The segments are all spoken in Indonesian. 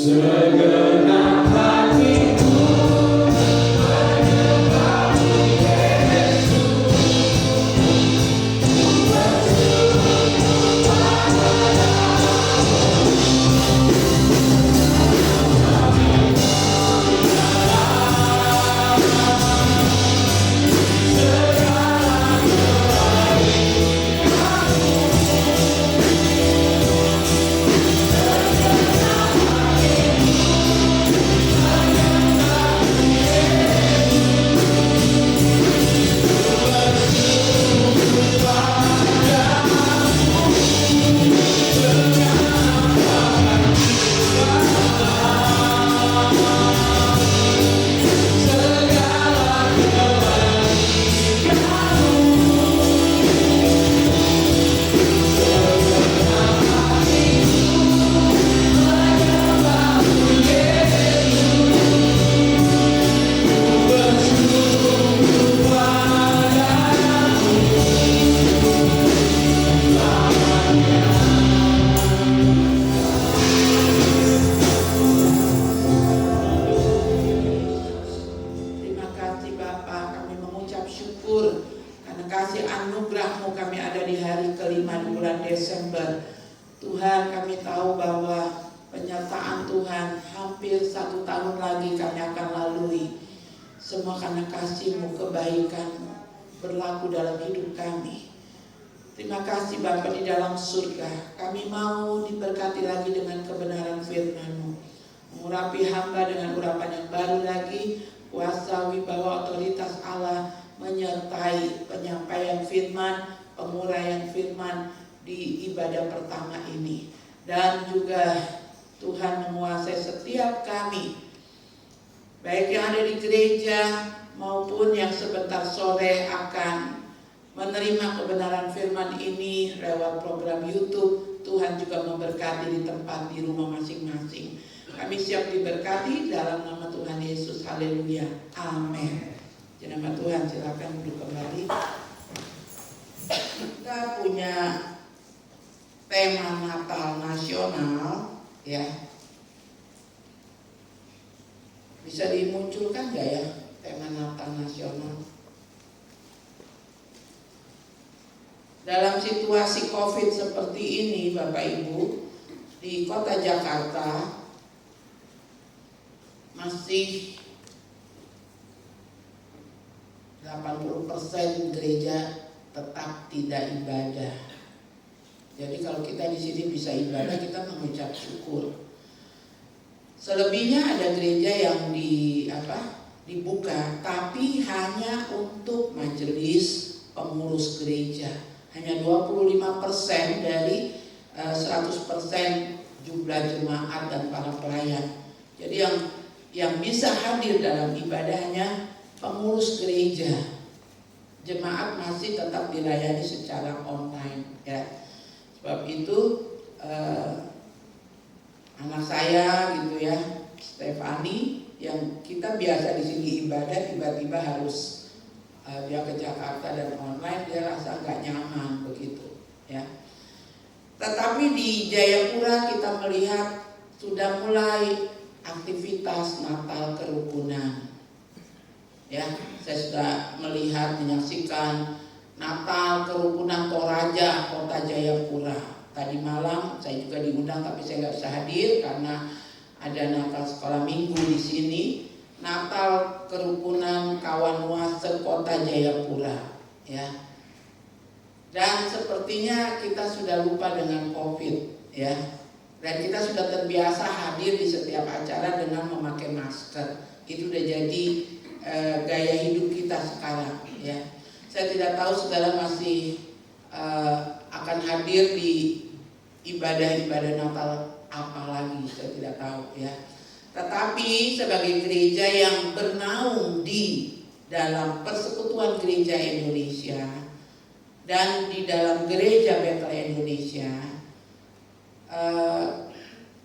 Segenap hatiku menyembahmu Yesus, Tuhan, kami tahu bahwa penyertaan Tuhan hampir 1 tahun lagi kami akan lalui. Semua karena kasih-Mu, kebaikan-Mu berlaku dalam hidup kami. Terima kasih Bapa di dalam surga. Kami mau diberkati lagi dengan kebenaran firman-Mu. Mengurapi hamba dengan urapan yang baru lagi. Kuasa, wibawa, otoritas Allah menyertai penyampaian firman, penguraian firman di ibadah pertama ini. Dan juga Tuhan menguasai setiap kami, baik yang ada di gereja maupun yang sebentar sore akan menerima kebenaran firman ini lewat program YouTube. Tuhan juga memberkati di tempat di rumah masing-masing. Kami siap diberkati dalam nama Tuhan Yesus. Haleluya. Amin. Nama Tuhan, silakan duduk kembali. Kita punya tema Natal nasional, ya. Bisa dimunculkan nggak ya tema Natal nasional? Dalam situasi COVID seperti ini, Bapak Ibu, di kota Jakarta masih 80% gereja tetap tidak ibadah. Jadi kalau kita di sini bisa ibadah, kita mengucap syukur. Selebihnya ada gereja yang dibuka, tapi hanya untuk majelis pengurus gereja. Hanya 25% dari 100% jumlah jemaat dan para pelayan. Jadi yang bisa hadir dalam ibadahnya pengurus gereja. Jemaat masih tetap dilayani secara online, ya. Sebab itu anak saya gitu ya, Stefani, yang kita biasa di sini ibadah, tiba-tiba harus dia ke Jakarta dan online, dia rasa nggak nyaman begitu, ya. Tetapi di Jayapura kita melihat sudah mulai aktivitas Natal kerukunan, ya. Saya sudah melihat, menyaksikan Natal kerukunan Toraja Kota Jayapura. Tadi malam saya juga diundang, tapi saya nggak bisa hadir karena ada Natal sekolah minggu di sini. Natal kerukunan kawan Nuasa Kota Jayapura, ya. Dan sepertinya kita sudah lupa dengan COVID, ya. Dan kita sudah terbiasa hadir di setiap acara dengan memakai masker. Itu udah jadi gaya hidup kita sekarang, ya. Saya tidak tahu saudara masih akan hadir di ibadah-ibadah Natal apa lagi, saya tidak tahu, ya. Tetapi sebagai gereja yang bernaung di dalam Persekutuan Gereja Indonesia dan di dalam Gereja Betel Indonesia,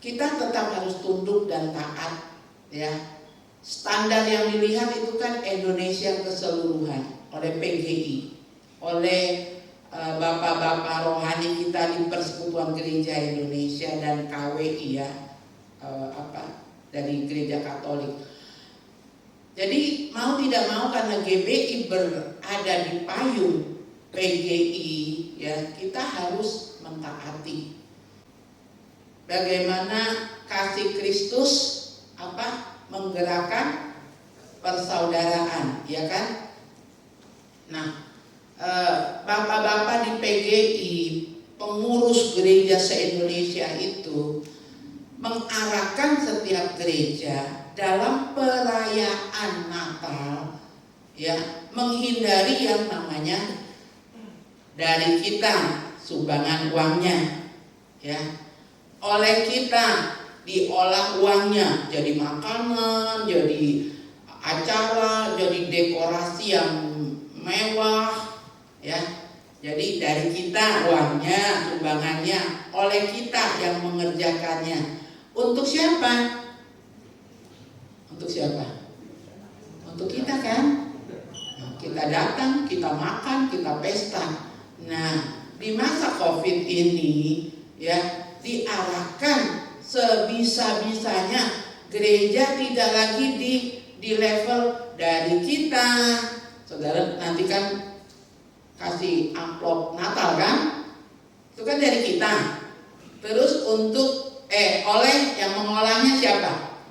kita tetap harus tunduk dan taat, ya. Standar yang dilihat itu kan Indonesia keseluruhan oleh PGI, oleh bapak-bapak rohani kita di Persekutuan Gereja Indonesia dan KWI, ya. dari gereja Katolik. Jadi mau tidak mau karena GBI berada di payung PGI, ya kita harus mentaati. Bagaimana kasih Kristus menggerakkan persaudaraan, ya kan? Nah, bapak-bapak di PGI, pengurus gereja se-Indonesia itu mengarahkan setiap gereja dalam perayaan Natal, ya, menghindari yang namanya dari kita sumbangan uangnya, ya, oleh kita diolah uangnya jadi makanan, jadi acara, jadi dekorasi yang mewah, ya. Jadi dari kita uangnya, sumbangannya, oleh kita yang mengerjakannya. Untuk siapa? Untuk siapa? Untuk kita kan? Kita datang, kita makan, kita pesta. Nah, di masa COVID ini, ya, diarahkan sebisa-bisanya gereja tidak lagi di level dari kita. Saudara nanti kan kasih amplop Natal kan? Itu kan dari kita. Terus untuk oleh yang mengolahnya siapa?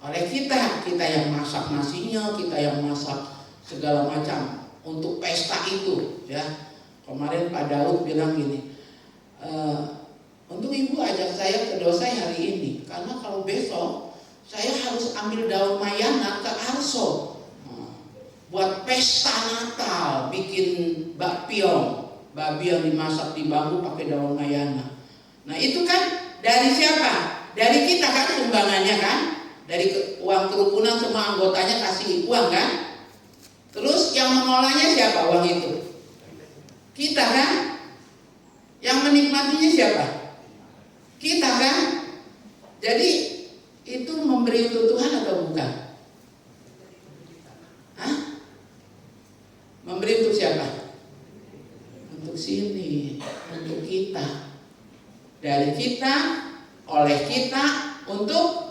Oleh kita. Kita yang masak nasinya, kita yang masak segala macam untuk pesta itu, ya. Kemarin Pak Daud bilang gini, untuk ibu ajak saya ke Dosai hari ini, karena kalau besok saya harus ambil daun mayana ke Arso buat pesta Natal, bikin bakpiong, babi yang dimasak di bambu pakai daun mayana. Nah itu kan dari siapa? Dari kita kan sumbangannya kan, dari uang kerukunan semua anggotanya kasih uang kan. Terus yang mengolahnya siapa uang itu? Kita kan. Yang menikmatinya siapa? Kita kan. Jadi itu memberi untuk Tuhan atau bukan? Hah? Memberi untuk siapa? Untuk sini, untuk kita. Dari kita, oleh kita, untuk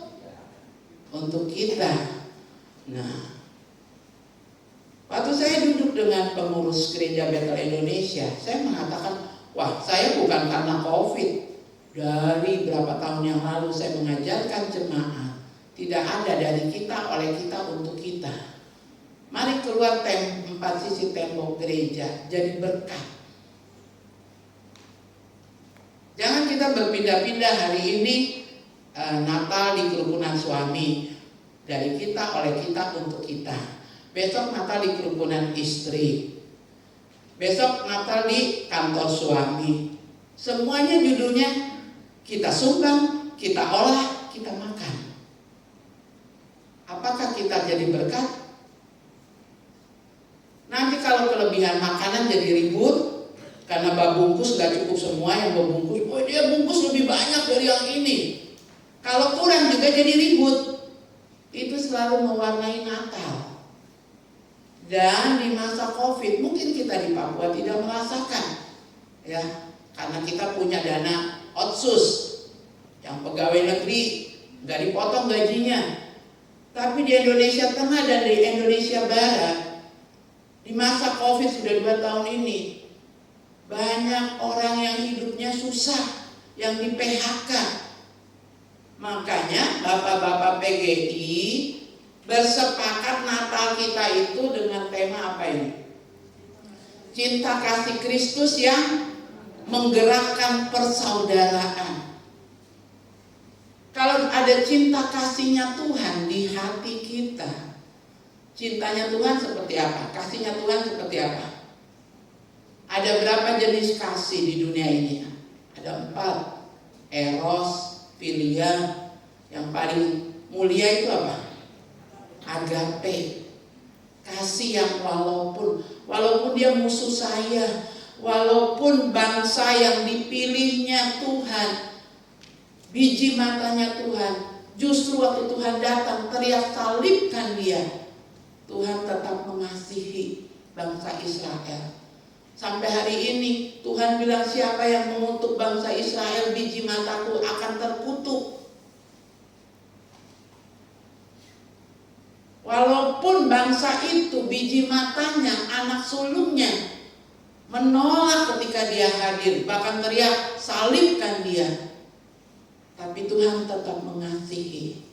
kita. Nah, waktu saya duduk dengan pengurus gereja Bethel Indonesia, saya mengatakan, wah, saya bukan karena COVID. Dari berapa tahun yang lalu saya mengajarkan jemaat, tidak ada dari kita, oleh kita, untuk kita. Mari keluar 4 sisi tembok gereja, jadi berkat. Jangan kita berpindah-pindah hari ini Natal di kerukunan suami, dari kita, oleh kita, untuk kita. Besok Natal di kerukunan istri, besok Natal di kantor suami. Semuanya judulnya kita sumbang, kita olah, kita makan. Apakah kita jadi berkat? Nanti kalau kelebihan makanan jadi ribut, karena babungkus gak cukup semua yang babungkus. Oh dia bungkus lebih banyak dari yang ini. Kalau kurang juga jadi ribut. Itu selalu mewarnai Natal. Dan di masa COVID mungkin kita di Papua tidak merasakan, ya, karena kita punya dana otsus, yang pegawai negeri gak dipotong gajinya. Tapi di Indonesia Tengah dan di Indonesia Barat, di masa COVID sudah 2 tahun ini, banyak orang yang hidupnya susah, yang di PHK. Makanya bapak-bapak PGI bersepakat Natal kita itu dengan tema apa ini? Cinta kasih Kristus yang menggerakkan persaudaraan. Kalau ada cinta kasihnya Tuhan di hati kita, cintanya Tuhan seperti apa? Kasihnya Tuhan seperti apa? Ada berapa jenis kasih di dunia ini? Ada 4. Eros, Philia, yang paling mulia itu apa? Agape. Kasih yang walaupun dia musuh saya, walaupun bangsa yang dipilihnya Tuhan, biji matanya Tuhan, justru waktu Tuhan datang teriak salibkan dia, Tuhan tetap mengasihi bangsa Israel. Sampai hari ini Tuhan bilang siapa yang mengutuk bangsa Israel, biji mataku akan terkutuk. Walaupun bangsa itu biji matanya, anak sulungnya menolak ketika dia hadir, bahkan teriak salibkan dia, tapi Tuhan tetap mengasihi.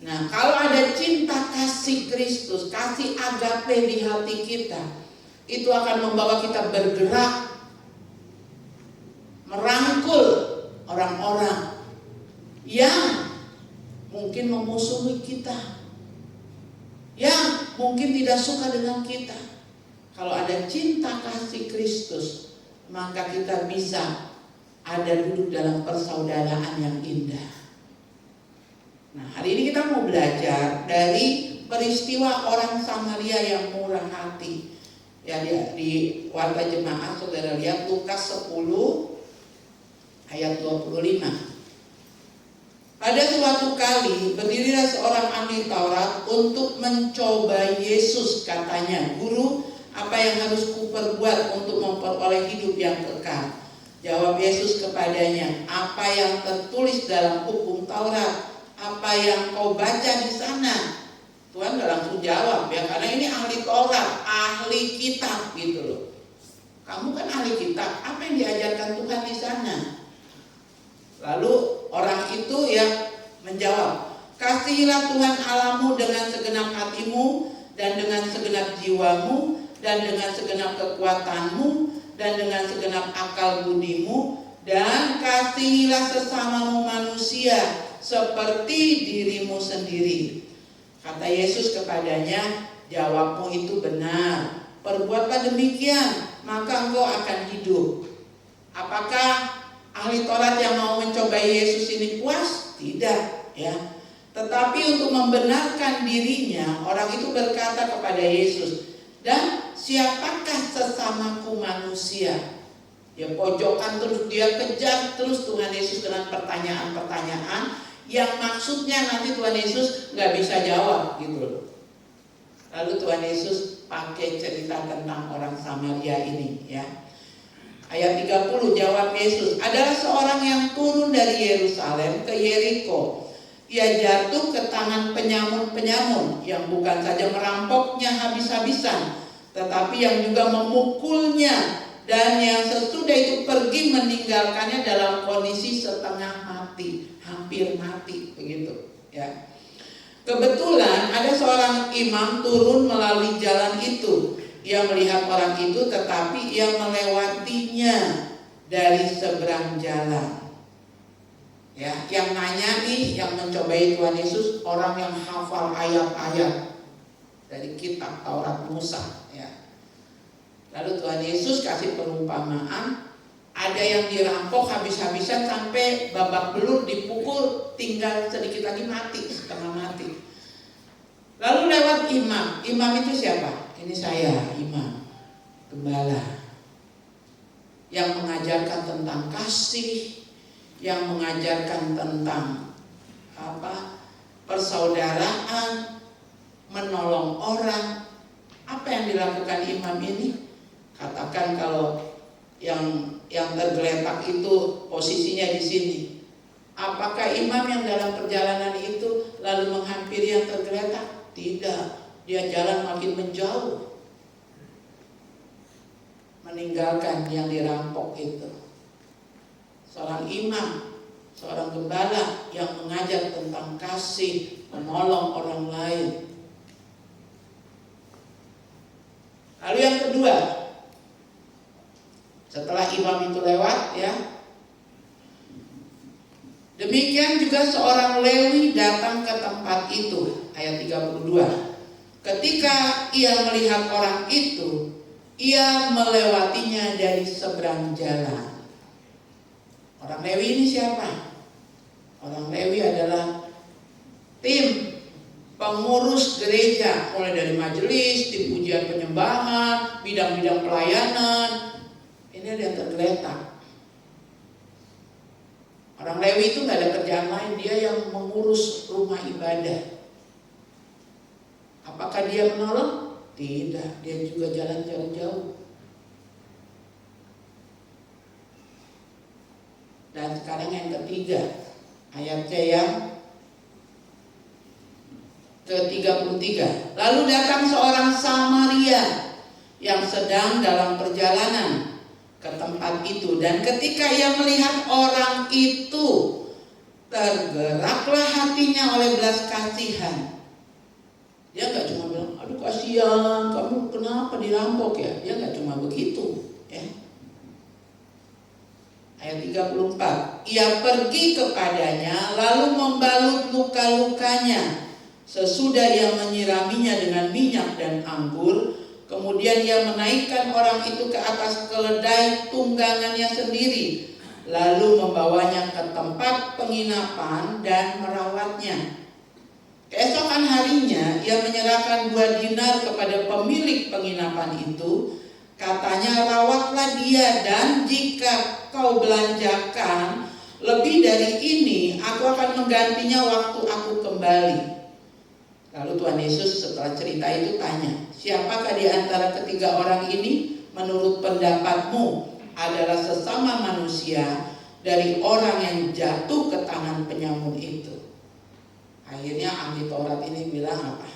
Nah, kalau ada cinta kasih Kristus, kasih agape di hati kita, itu akan membawa kita bergerak merangkul orang-orang yang mungkin memusuhi kita, yang mungkin tidak suka dengan kita. Kalau ada cinta kasih Kristus, maka kita bisa ada duduk dalam persaudaraan yang indah. Nah, hari ini kita mau belajar dari peristiwa orang Samaria yang murah hati. Ya, di warta jemaat saudara lihat Lukas 10 ayat 25. Pada suatu kali berdirilah seorang ahli Taurat untuk mencoba Yesus, katanya, "Guru, apa yang harus kuperbuat untuk memperoleh hidup yang kekal?" Jawab Yesus kepadanya, "Apa yang tertulis dalam hukum Taurat? Apa yang kau baca di sana?" Tuhan gak langsung jawab ya, karena ini ahli Taurat, ahli kitab gitu loh. Kamu kan ahli kitab, apa yang diajarkan Tuhan di sana? Lalu orang itu ya menjawab, "Kasihilah Tuhan Allahmu dengan segenap hatimu, dan dengan segenap jiwamu, dan dengan segenap kekuatanmu, dan dengan segenap akal budimu, dan kasihilah sesamamu manusia seperti dirimu sendiri." Kata Yesus kepadanya, "Jawabmu itu benar. Perbuatlah demikian, maka engkau akan hidup." Apakah ahli Taurat yang mau mencobai Yesus ini puas? Tidak, ya. Tetapi untuk membenarkan dirinya, orang itu berkata kepada Yesus, "Dan siapakah sesamaku manusia?" Ya, pojokan terus, dia kejar terus Tuhan Yesus dengan pertanyaan-pertanyaan yang maksudnya nanti Tuhan Yesus nggak bisa jawab gitu loh. Lalu Tuhan Yesus pakai cerita tentang orang Samaria ini ya. Ayat 30, jawab Yesus, "Adalah seorang yang turun dari Yerusalem ke Yeriko. Ia jatuh ke tangan penyamun-penyamun yang bukan saja merampoknya habis-habisan, tetapi yang juga memukulnya, dan yang sesudah itu pergi meninggalkannya dalam kondisi setengah mati, hampir mati begitu ya. Kebetulan ada seorang imam turun melalui jalan itu. Ia melihat orang itu, tetapi ia melewatinya dari seberang jalan." Ya, yang nanya nih, yang mencobai Tuhan Yesus, orang yang hafal ayat-ayat dari kitab Taurat Musa ya. Lalu Tuhan Yesus kasih perumpamaan, ada yang dirampok habis-habisan sampai babak belur, dipukul, tinggal sedikit lagi mati, setengah mati. Lalu lewat imam. Imam itu siapa? Ini saya, imam, gembala, yang mengajarkan tentang kasih, yang mengajarkan tentang persaudaraan, menolong orang. Apa yang dilakukan imam ini? Katakan kalau yang tergeletak itu posisinya di sini. Apakah imam yang dalam perjalanan itu lalu menghampiri yang tergeletak? Tidak, dia jalan makin menjauh, meninggalkan yang dirampok itu. Seorang imam, seorang gembala yang mengajar tentang kasih, menolong orang lain. Lalu yang kedua, setelah imam itu lewat ya, demikian juga seorang Lewi datang ke tempat itu. Ayat 32. Ketika ia melihat orang itu, ia melewatinya dari seberang jalan. Orang Lewi ini siapa? Orang Lewi adalah tim pengurus gereja, mulai dari majelis, tim pujian penyembahan, bidang-bidang pelayanan. Ini ada yang tergeletak. Orang Lewi itu gak ada kerjaan lain, dia yang mengurus rumah ibadah. Apakah dia menolong? Tidak, dia juga jalan jauh-jauh. Dan sekarang yang ketiga, ayatnya yang ke-33. Lalu datang seorang Samaria yang sedang dalam perjalanan ke tempat itu, dan ketika ia melihat orang itu, tergeraklah hatinya oleh belas kasihan. Dia nggak cuma bilang, aduh kasihan, kamu kenapa dirampok ya? Dia nggak cuma begitu, ya. Ayat 34. Ia pergi kepadanya lalu membalut luka-lukanya. Sesudah ia menyiraminya dengan minyak dan anggur, kemudian ia menaikkan orang itu ke atas keledai tunggangannya sendiri, lalu membawanya ke tempat penginapan dan merawatnya. Keesokan harinya ia menyerahkan 2 dinar kepada pemilik penginapan itu. Katanya, rawatlah dia, dan jika kau belanjakan lebih dari ini, aku akan menggantinya waktu aku kembali. Lalu Tuhan Yesus setelah cerita itu tanya, siapakah di antara ketiga orang ini menurut pendapatmu adalah sesama manusia dari orang yang jatuh ke tangan penyamun itu? Akhirnya ahli Taurat ini bilang apa?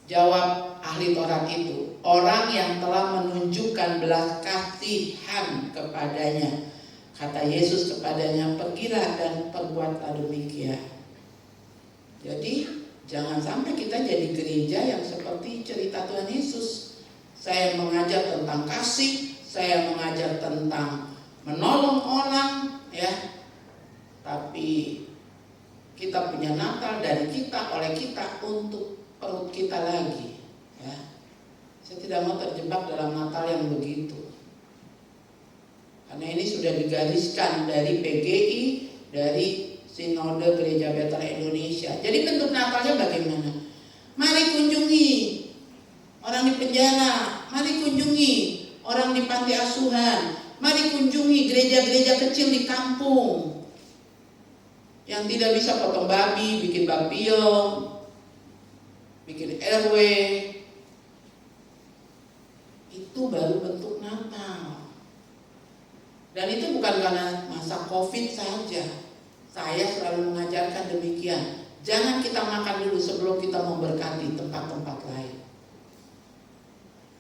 Jawab ahli Taurat itu, orang yang telah menunjukkan belas kasihan kepadanya. Kata Yesus kepadanya, pergilah dan perbuatlah demikian. Jadi jangan sampai kita jadi gereja yang seperti cerita Tuhan Yesus. Saya mengajar tentang kasih, saya mengajar tentang menolong orang, ya. Tapi kita punya Natal dari kita, oleh kita, untuk perut kita lagi, ya. Saya tidak mau terjebak dalam Natal yang begitu, karena ini sudah digariskan dari PGI, dari Sinode Gereja Betel Indonesia. Jadi bentuk Natalnya bagaimana? Mari kunjungi orang di penjara, mari kunjungi orang di panti asuhan, mari kunjungi gereja-gereja kecil di kampung yang tidak bisa potong babi, bikin bapio, bikin RW. Itu baru bentuk Natal. Dan itu bukan karena masa COVID saja. Saya selalu mengajarkan demikian. Jangan kita makan dulu sebelum kita memberkati tempat-tempat lain.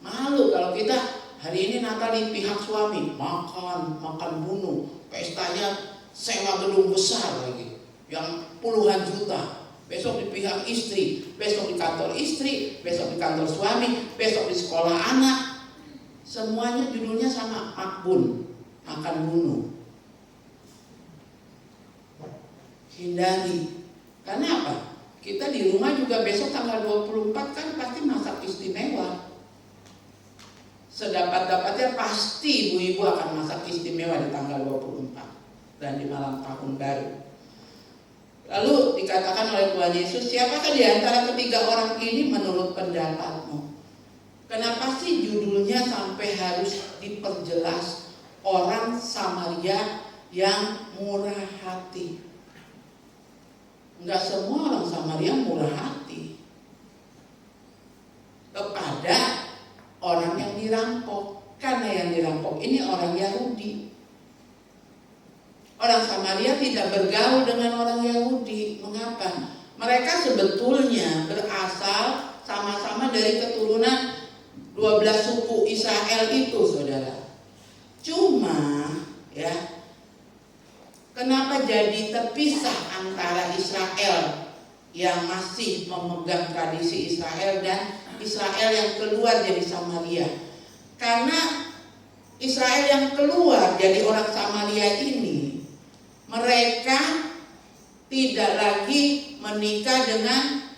Malu kalau kita hari ini Natal di pihak suami, makan bunuh, pestanya sewa gedung besar lagi, yang puluhan juta. Besok di pihak istri, besok di kantor istri, besok di kantor suami, besok di sekolah anak. Semuanya judulnya sama, makbun, makan bunuh. Hindari. Karena apa? Kita di rumah juga besok tanggal 24 kan pasti masak istimewa. Sedapat-dapatnya pasti ibu-ibu akan masak istimewa di tanggal 24 dan di malam tahun baru. Lalu dikatakan oleh Tuhan Yesus, siapakah di antara ketiga orang ini menurut pendapatmu? Kenapa sih judulnya sampai harus diperjelas orang Samaria yang murah hati? Enggak semua orang Samaria murah hati kepada orang yang dirampok. Karena yang dirampok ini orang Yahudi. Orang Samaria tidak bergaul dengan orang Yahudi. Mengapa? Mereka sebetulnya berasal sama-sama dari keturunan 12 suku Israel itu, saudara. Cuma, ya, kenapa jadi terpisah antara Israel yang masih memegang tradisi Israel dan Israel yang keluar jadi Samaria? Karena Israel yang keluar jadi orang Samaria ini, mereka tidak lagi menikah dengan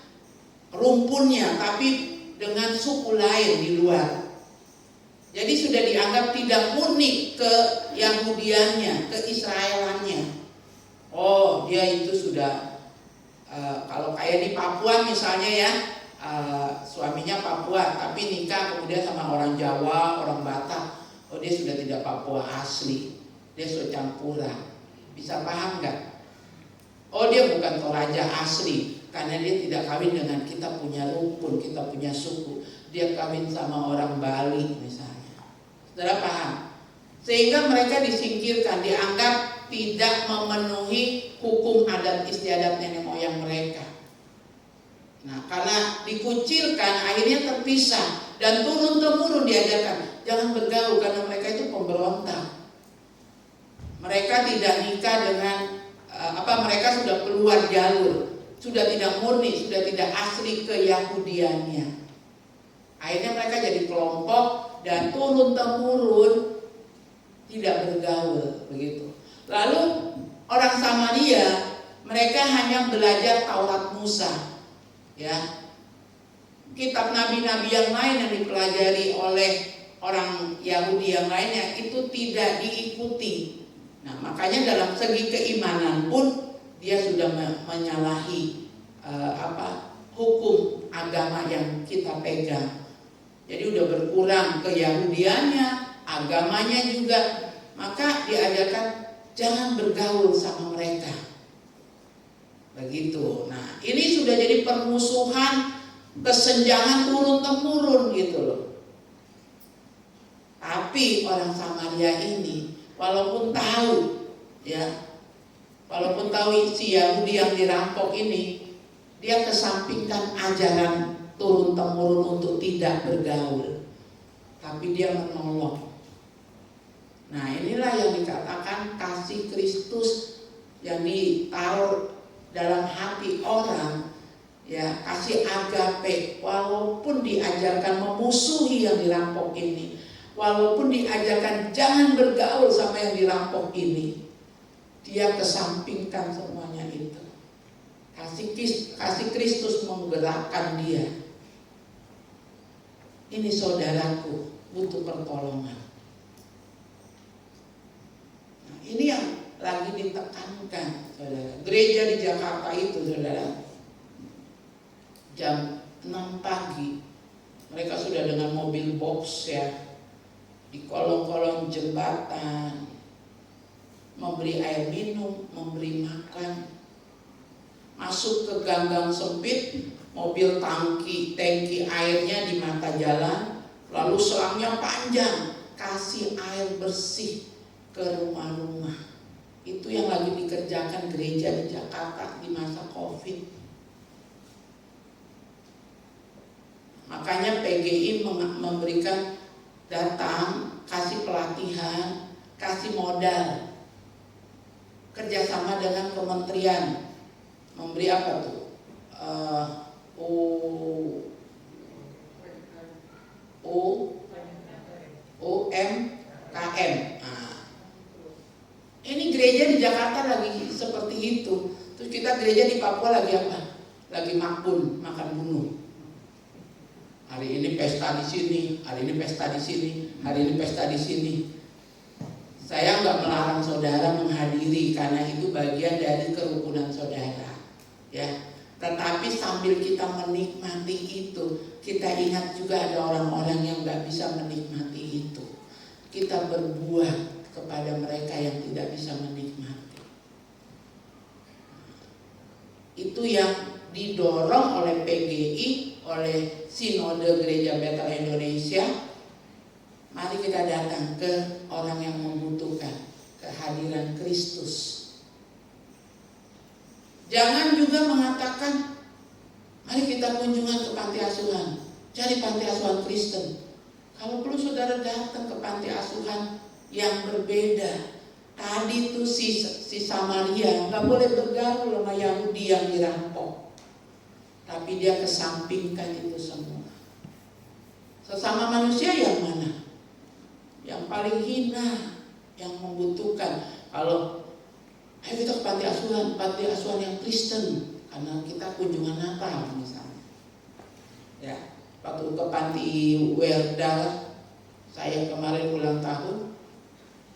rumpunnya, tapi dengan suku lain di luar. Jadi sudah dianggap tidak murni ke Yahudiannya, ke Israelannya. Oh, dia itu sudah kalau kayak di Papua misalnya ya, suaminya Papua tapi nikah kemudian sama orang Jawa, orang Batak. Oh, dia sudah tidak Papua asli, dia sudah campuran. Bisa paham nggak? Oh, dia bukan Toraja asli karena dia tidak kawin dengan kita punya rumpun, kita punya suku. Dia kawin sama orang Bali misalnya. Saudara paham? Sehingga mereka disingkirkan, dianggap tidak memenuhi hukum adat istiadat nenek moyang mereka. Nah, karena dikucilkan akhirnya terpisah dan turun-temurun diajarkan jangan bergaul karena mereka itu pemberontak. Mereka tidak nikah dengan mereka sudah keluar jalur, sudah tidak murni, sudah tidak asli keyahudiannya. Akhirnya mereka jadi kelompok dan turun-temurun tidak bergaul begitu. Lalu orang Samaria mereka hanya belajar Taurat Musa. Ya, kitab nabi-nabi yang lain yang dipelajari oleh orang Yahudi yang lainnya itu tidak diikuti. Nah, makanya dalam segi keimanan pun dia sudah menyalahi hukum agama yang kita pegang. Jadi udah berkurang keyahudiannya, agamanya juga. Maka diajarkan jangan bergaul sama mereka. Begitu. Nah, ini sudah jadi permusuhan, kesenjangan turun-temurun gitu loh. Tapi orang Samaria ini walaupun tahu si Yahudi yang dirampok ini, dia kesampingkan ajaran turun-temurun untuk tidak bergaul. Tapi dia menolong. Nah, inilah yang dikatakan kasih Kristus yang ditaruh dalam hati orang, ya, kasih agape. Walaupun diajarkan memusuhi yang dirampok ini, walaupun diajarkan jangan bergaul sama yang dirampok ini, dia kesampingkan semuanya itu. Kasih Kristus menggerakkan dia. Ini saudaraku butuh pertolongan. Nah, ini yang lagi ditekankan, saudara. Gereja di Jakarta itu, saudara, jam 6 pagi mereka sudah dengan mobil box, ya, di kolong-kolong jembatan, memberi air minum, memberi makan. Masuk ke gang-gang sempit, mobil tangki airnya di mata jalan, lalu selangnya panjang, kasih air bersih ke rumah-rumah. Itu yang lagi dikerjakan gereja di Jakarta di masa COVID. Makanya PGI memberikan datang, kasih pelatihan, kasih modal, kerjasama dengan kementerian, memberi apa tuh? UMKM. Nah, ini gereja di Jakarta lagi seperti itu. Terus kita gereja di Papua lagi apa? Lagi makbun, makan bunuh. Hari ini pesta di sini, hari ini pesta di sini, hari ini pesta di sini. Saya nggak melarang saudara menghadiri karena itu bagian dari kerukunan saudara, ya. Tetapi sambil kita menikmati itu, kita ingat juga ada orang-orang yang nggak bisa menikmati itu. Kita berbuat kepada mereka yang tidak bisa menikmati. Itu yang didorong oleh PGI, oleh Sinode Gereja Bethel Indonesia. Mari kita datang ke orang yang membutuhkan kehadiran Kristus. Jangan juga mengatakan, mari kita kunjungan ke panti asuhan, cari panti asuhan Kristen. Kalau perlu saudara datang ke panti asuhan yang berbeda. Tadi tuh si Samaria nggak boleh bergaul sama Yahudi yang dirampok, tapi dia kesampingkan itu semua. Sesama manusia yang mana? Yang paling hina, yang membutuhkan. Kalau ayo kita ke panti asuhan yang Kristen, karena kita kunjungan Natal misalnya. Ya, waktu ke panti Werda, saya kemarin ulang tahun,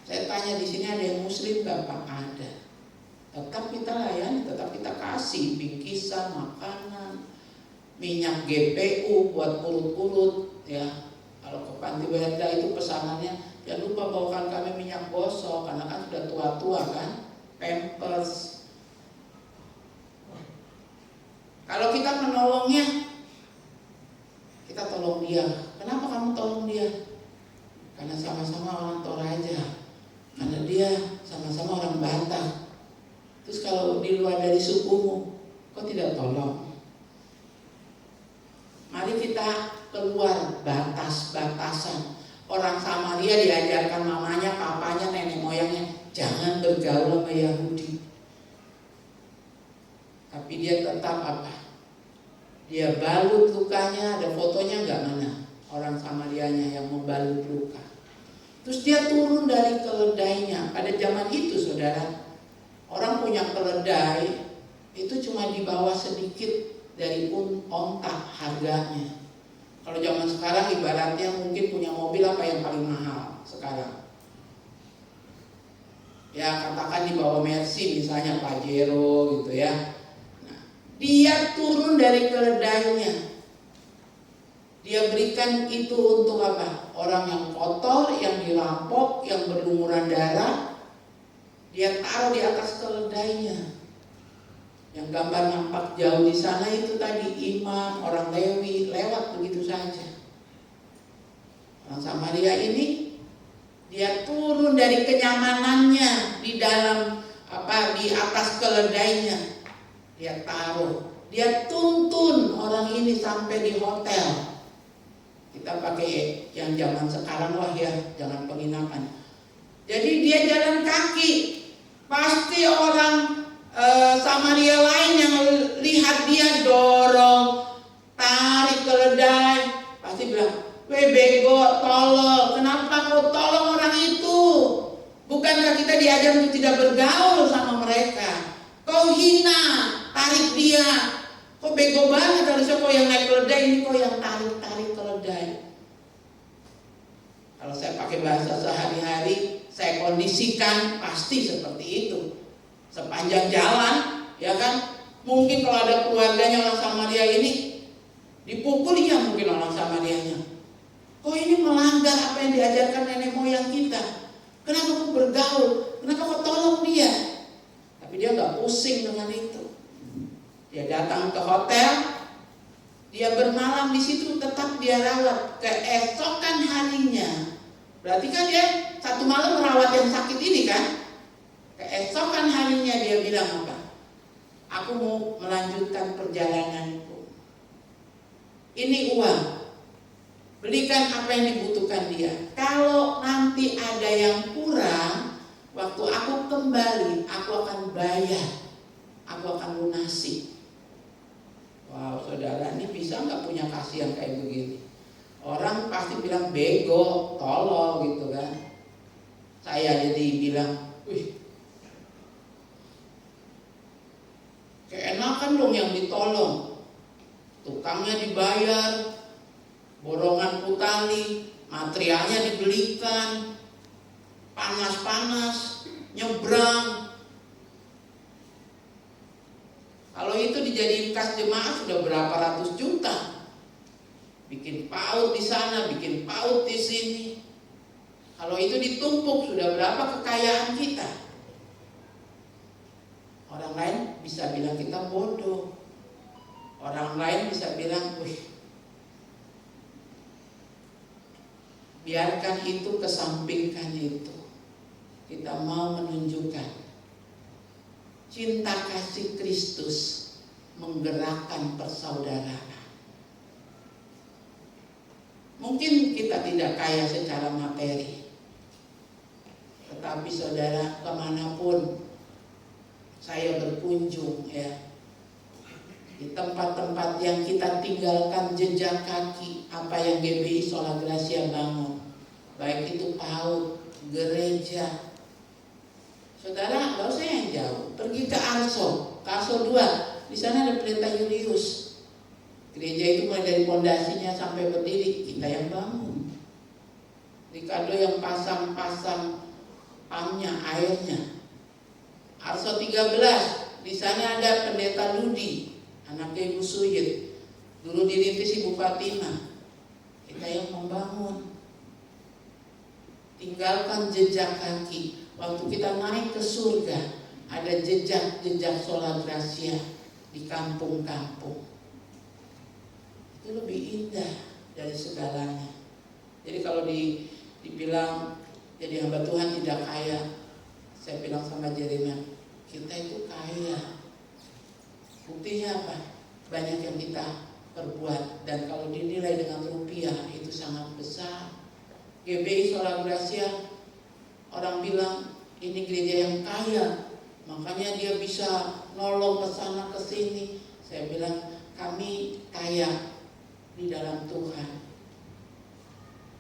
saya tanya di sini ada yang Muslim nggak? Pak, ada. Tetap kita layani, tetap kita kasih bingkisan, makanan, minyak GPU buat urut-urut, ya. Kalau ke panti Werda itu pesanannya, jangan lupa bawakan kami minyak gosok, karena kan sudah tua-tua kan, Pampers. Kalau kita menolongnya, kita tolong dia. Kenapa kamu tolong dia? Karena sama-sama orang Toraja, karena dia sama-sama orang Batak. Terus kalau di luar dari sukumu, kok tidak tolong? kita keluar batas-batasan. Orang Samaria diajarkan mamanya, papanya, nenek moyangnya, jangan bergaul sama Yahudi. Tapi dia tetap apa? Dia balut lukanya, ada fotonya nggak mana? Orang Samarianya yang membalut luka. Terus dia turun dari keledainya. Pada zaman itu saudara, orang punya keledai itu cuma di bawah sedikit dari ontak harganya. Kalau zaman sekarang ibaratnya mungkin punya mobil apa yang paling mahal sekarang? Ya katakan di bawah Mercy misalnya Pajero gitu ya. Nah, dia turun dari keledainya. Dia berikan itu untuk apa? Orang yang kotor, yang dirampok, yang berlumuran darah, dia taruh di atas keledainya. Yang gambar nampak jauh di sana itu tadi imam, orang Lewi lewat begitu saja. Orang Samaria ini dia turun dari kenyamanannya di dalam di atas keledainya. Dia taruh, dia tuntun orang ini sampai di hotel. Kita pakai yang zaman sekarang lah ya, jangan penginapan. Jadi dia jalan kaki. Pasti orang Samaria lain yang lihat dia dorong, tarik keledai, pasti bilang, "Weh bego, tolong, kenapa kau tolong orang itu? Bukankah kita diajar untuk tidak bergaul sama mereka? Kau hina, tarik dia. Kok bego banget, harusnya kau yang naik keledai, ini kau yang tarik keledai." Kalau saya pakai bahasa sehari-hari, saya kondisikan pasti seperti itu. Sepanjang jalan, ya kan, mungkin kalau ada keluarganya orang Samaria ini, dipukul ya mungkin orang Samarianya. Oh ini melanggar apa yang diajarkan nenek moyang kita. Kenapa kau bergaul? Kenapa kau tolong dia? Tapi dia nggak pusing dengan itu. Dia datang ke hotel, dia bermalam di situ, tetap dia rawat keesokan harinya. Berarti kan dia satu malam merawat yang sakit ini kan? Keesokan harinya dia bilang apa? Aku mau melanjutkan perjalananku. Ini uang. Belikan apa yang dibutuhkan dia. Kalau nanti ada yang kurang, waktu aku kembali, aku akan bayar. Aku akan lunasi. Wow, saudara, ini bisa nggak punya kasih yang kayak begini? Orang pasti bilang bego, tolong gitu kan. Saya jadi bilang, wih, keenakan dong yang ditolong. Tukangnya dibayar, borongan putali, materialnya dibelikan, panas-panas, nyebrang. Kalau itu dijadiin kas jemaah sudah berapa ratus juta. Bikin PAUD di sana, bikin PAUD di sini. Kalau itu ditumpuk sudah berapa kekayaan kita. Orang lain bisa bilang kita bodoh. Orang lain bisa bilang, wih, biarkan itu, kesampingkan itu. Kita mau menunjukkan cinta kasih Kristus menggerakkan persaudaraan. Mungkin kita tidak kaya secara materi, tetapi saudara, kemanapun saya berkunjung ya, di tempat-tempat yang kita tinggalkan jejak kaki, apa yang GBI Sola Gracia bangun, baik itu PAUD, gereja. Saudara, nggak usah yang jauh, pergi ke Arso 2, di sana ada Pendeta Julius. Gereja itu mulai dari pondasinya sampai berdiri, kita yang bangun. Ricardo yang pasang-pasang pamnya, airnya. Arso 13, di sana ada Pendeta Ludi, anaknya Ibu Suyit, dulu dirintis Ibu Fatima. Kita yang membangun. Tinggalkan jejak kaki. Waktu kita naik ke surga, ada jejak-jejak Sola Gracia di kampung-kampung. Itu lebih indah dari segalanya. Jadi kalau dibilang jadi hamba Tuhan tidak kaya, saya bilang sama Jeremia, kita itu kaya. Buktinya apa? Banyak yang kita perbuat, dan kalau dinilai dengan rupiah itu sangat besar. GBI Sola Gracia, orang bilang ini gereja yang kaya, makanya dia bisa nolong ke sana ke sini. Saya bilang kami kaya di dalam Tuhan.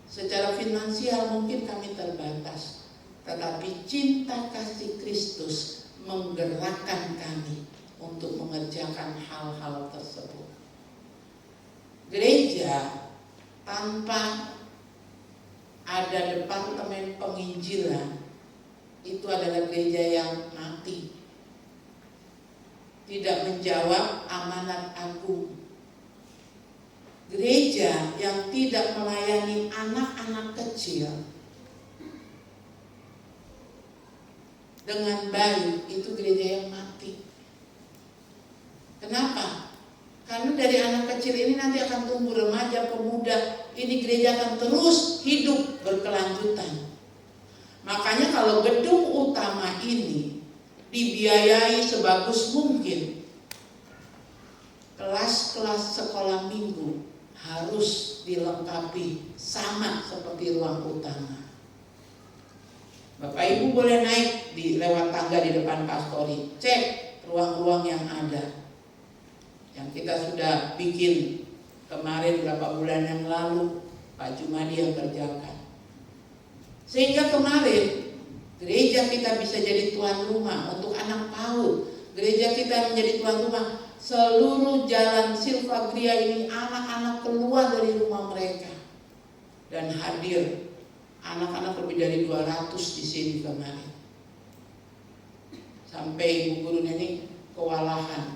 Secara finansial mungkin kami terbatas, tetapi cinta kasih Kristus menggerakkan kami untuk mengerjakan hal-hal tersebut. Gereja tanpa ada departemen penginjilan itu adalah gereja yang mati, tidak menjawab amanat agung. Gereja yang tidak melayani anak-anak kecil dengan baik itu gereja yang mati. Kenapa? Karena dari anak kecil ini nanti akan tumbuh remaja, pemuda. Ini gereja akan terus hidup berkelanjutan. Makanya kalau gedung utama ini dibiayai sebagus mungkin, kelas-kelas sekolah minggu harus dilengkapi sama seperti ruang utama. Bapak Ibu boleh naik lewat tangga di depan pastori, cek ruang-ruang yang ada, yang kita sudah bikin kemarin beberapa bulan yang lalu, Pak Jumadi yang kerjakan. Sehingga kemarin gereja kita bisa jadi tuan rumah untuk anak PAUD. Gereja kita menjadi tuan rumah. Seluruh jalan Silvagria ini anak-anak keluar dari rumah mereka dan hadir. Anak-anak lebih dari 200 di sini kemarin. Sampai ibu gurunya ini kewalahan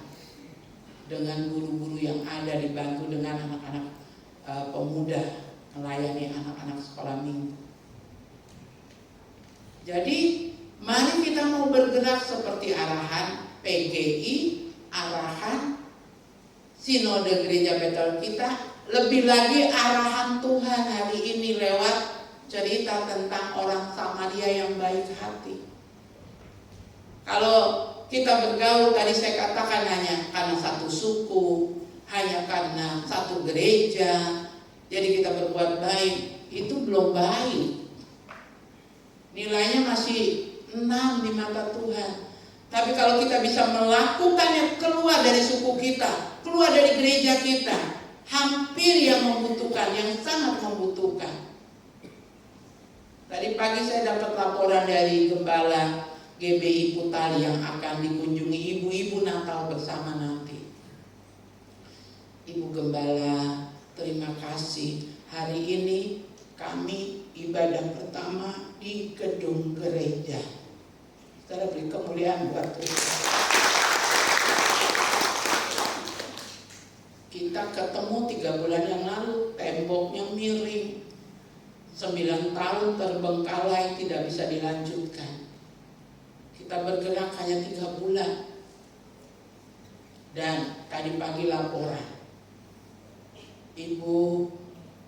dengan guru-guru yang ada, dibantu dengan anak-anak pemuda melayani anak-anak sekolah minggu. Jadi mari kita mau bergerak seperti arahan PGI, arahan Sinode Gereja Betel kita, lebih lagi arahan Tuhan hari ini lewat cerita tentang orang Samaria yang baik hati. Kalau kita bergaul, tadi saya katakan hanya karena satu suku, hanya karena satu gereja, jadi kita berbuat baik, itu belum baik. Nilainya masih 6 di mata Tuhan. Tapi kalau kita bisa melakukannya keluar dari suku kita, keluar dari gereja kita, hampir yang membutuhkan, yang sangat membutuhkan. Tadi pagi saya dapat laporan dari Gembala GBI Putali yang akan dikunjungi ibu-ibu Natal bersama nanti. Ibu Gembala, terima kasih. Hari ini kami ibadah pertama di gedung gereja. Saudara, beri kemuliaan buat Tuhan. Kita ketemu 3 bulan yang lalu, temboknya miring, 9 tahun terbengkalai, tidak bisa dilanjutkan. Kita bergerak hanya 3 bulan. Dan tadi pagi laporan, Ibu,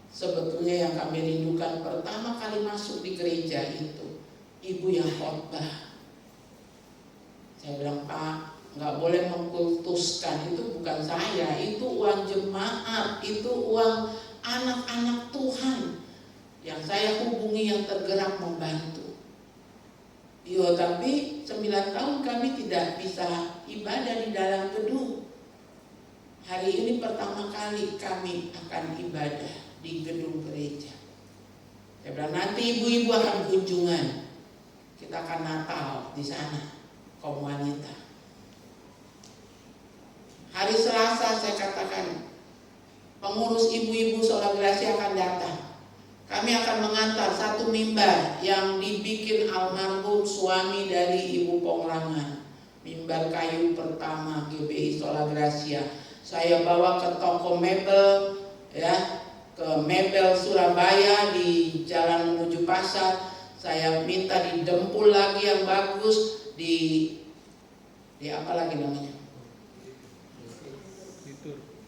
sebetulnya yang kami rindukan pertama kali masuk di gereja itu Ibu yang khotbah. Saya bilang, Pak, nggak boleh mengkultuskan, itu bukan saya, itu uang jemaat, itu uang anak-anak Tuhan yang saya hubungi, yang tergerak membantu. Yo, tapi 9 tahun kami tidak bisa ibadah di dalam gedung. Hari ini pertama kali kami akan ibadah di gedung gereja. Saya bilang, nanti ibu-ibu akan kunjungan, kita akan Natal di sana, kaum wanita. Hari Selasa saya katakan, pengurus ibu-ibu Sola Gracia akan datang. Kami akan mengantar satu mimbar yang dibikin almarhum suami dari Ibu Ponglangan. Mimbar kayu pertama GBI Sola Gracia. Saya bawa ke toko mebel, ya, ke Mebel Surabaya di jalan menuju pasar. Saya minta didempul lagi yang bagus, di apa lagi namanya?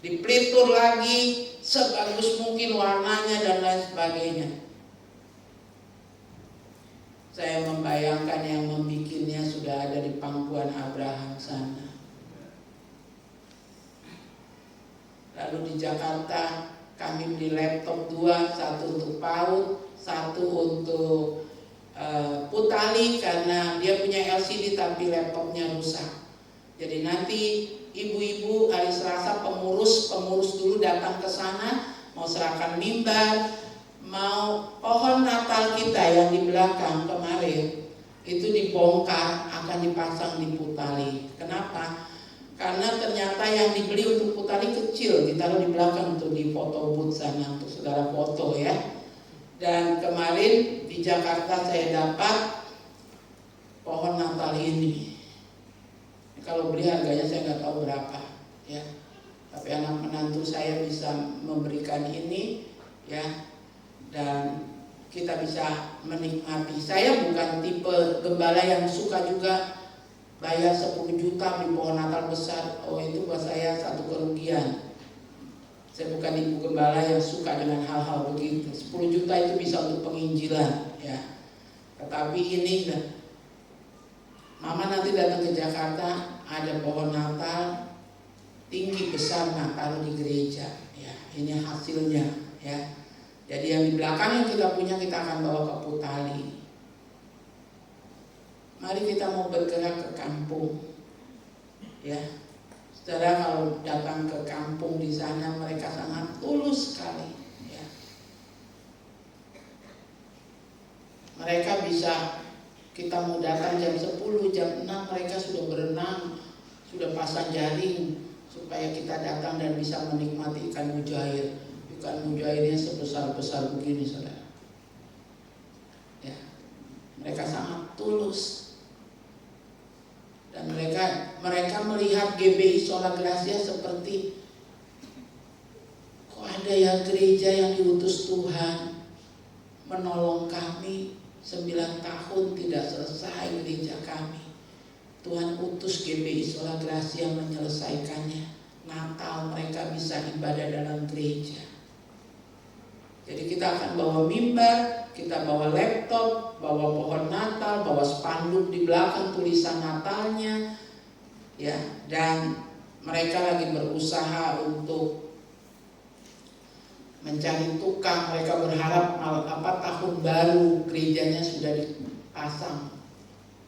Di Plitur lagi, sebagus mungkin warnanya dan lain sebagainya. Saya membayangkan yang membikinnya sudah ada di pangkuan Abraham sana. Lalu di Jakarta kami beli laptop 2, satu untuk PAUD, satu untuk Putali karena dia punya LCD tapi laptopnya rusak. Jadi nanti ibu-ibu hari Selasa pengurus dulu datang ke sana, mau serahkan mimbar, mau pohon Natal kita yang di belakang kemarin itu dibongkar, akan dipasang di Putali. Kenapa? Karena ternyata yang dibeli untuk Putali kecil, ditaruh di belakang untuk di foto booth sana untuk saudara foto ya. Dan kemarin di Jakarta saya dapat pohon Natal ini. Kalau beli harganya saya nggak tahu berapa ya. Tapi anak menantu saya bisa memberikan ini ya. Dan kita bisa menikmati. Saya bukan tipe gembala yang suka juga bayar 10 juta beli pohon Natal besar. Oh itu buat saya satu kerugian. Saya bukan ibu gembala yang suka dengan hal-hal begitu. 10 juta itu bisa untuk penginjilan ya. Tetapi ini Mama nanti datang ke Jakarta, ada pohon Natal tinggi besar, taruh di gereja ya. Ini hasilnya ya. Jadi yang di belakang yang kita punya kita akan bawa ke Putali. Mari kita mau bergerak ke kampung ya. Saudara kalau datang ke kampung di sana mereka sangat tulus sekali ya. Mereka bisa, kita mau datang jam 10, jam 6 mereka sudah berenang, sudah pasang jaring supaya kita datang dan bisa menikmati ikan mujair. Ikan mujairnya sebesar-besar begini saudara ya. Mereka sangat tulus. Dan mereka melihat GBI Sola Gracia seperti kok ada yang gereja yang diutus Tuhan menolong kami 9 tahun tidak selesai gereja kami. Tuhan utus GBI Sola Gracia menyelesaikannya. Natal mereka bisa ibadah dalam gereja. Jadi kita akan bawa mimbar, kita bawa laptop, bawa pohon Natal, bawa spanduk di belakang tulisan Natalnya, ya. Dan mereka lagi berusaha untuk mencari tukang. Mereka berharap tahun baru gerejanya sudah dipasang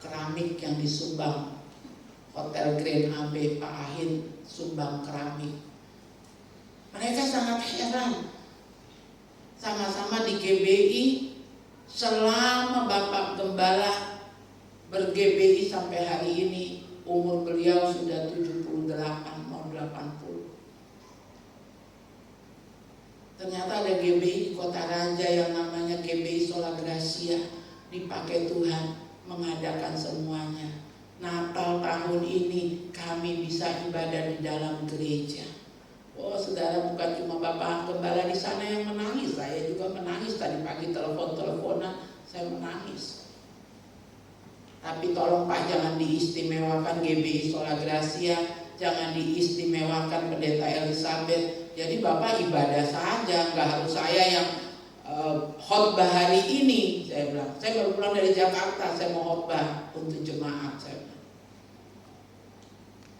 keramik yang disumbang. Hotel Grand AB Pak Ahin sumbang keramik. Mereka sangat heran. Sama-sama di GBI, selama Bapak Gembala ber-GBI sampai hari ini, umur beliau sudah 78 mau 80. Ternyata ada GBI di Kota Raja yang namanya GBI Sola Gracia, dipakai Tuhan mengadakan semuanya. Natal tahun ini kami bisa ibadah di dalam gereja. Oh saudara, bukan cuma Bapak Gembala di sana yang menangis, saya juga menangis. Tadi pagi telepon-teleponan, saya menangis. Tapi tolong Pak, jangan diistimewakan GBI Sola Gracia, jangan diistimewakan Pendeta Elizabeth. Jadi Bapak ibadah saja, nggak harus saya yang khotbah hari ini. Saya bilang, saya baru pulang dari Jakarta, saya mau khotbah untuk jemaat. Saya bilang.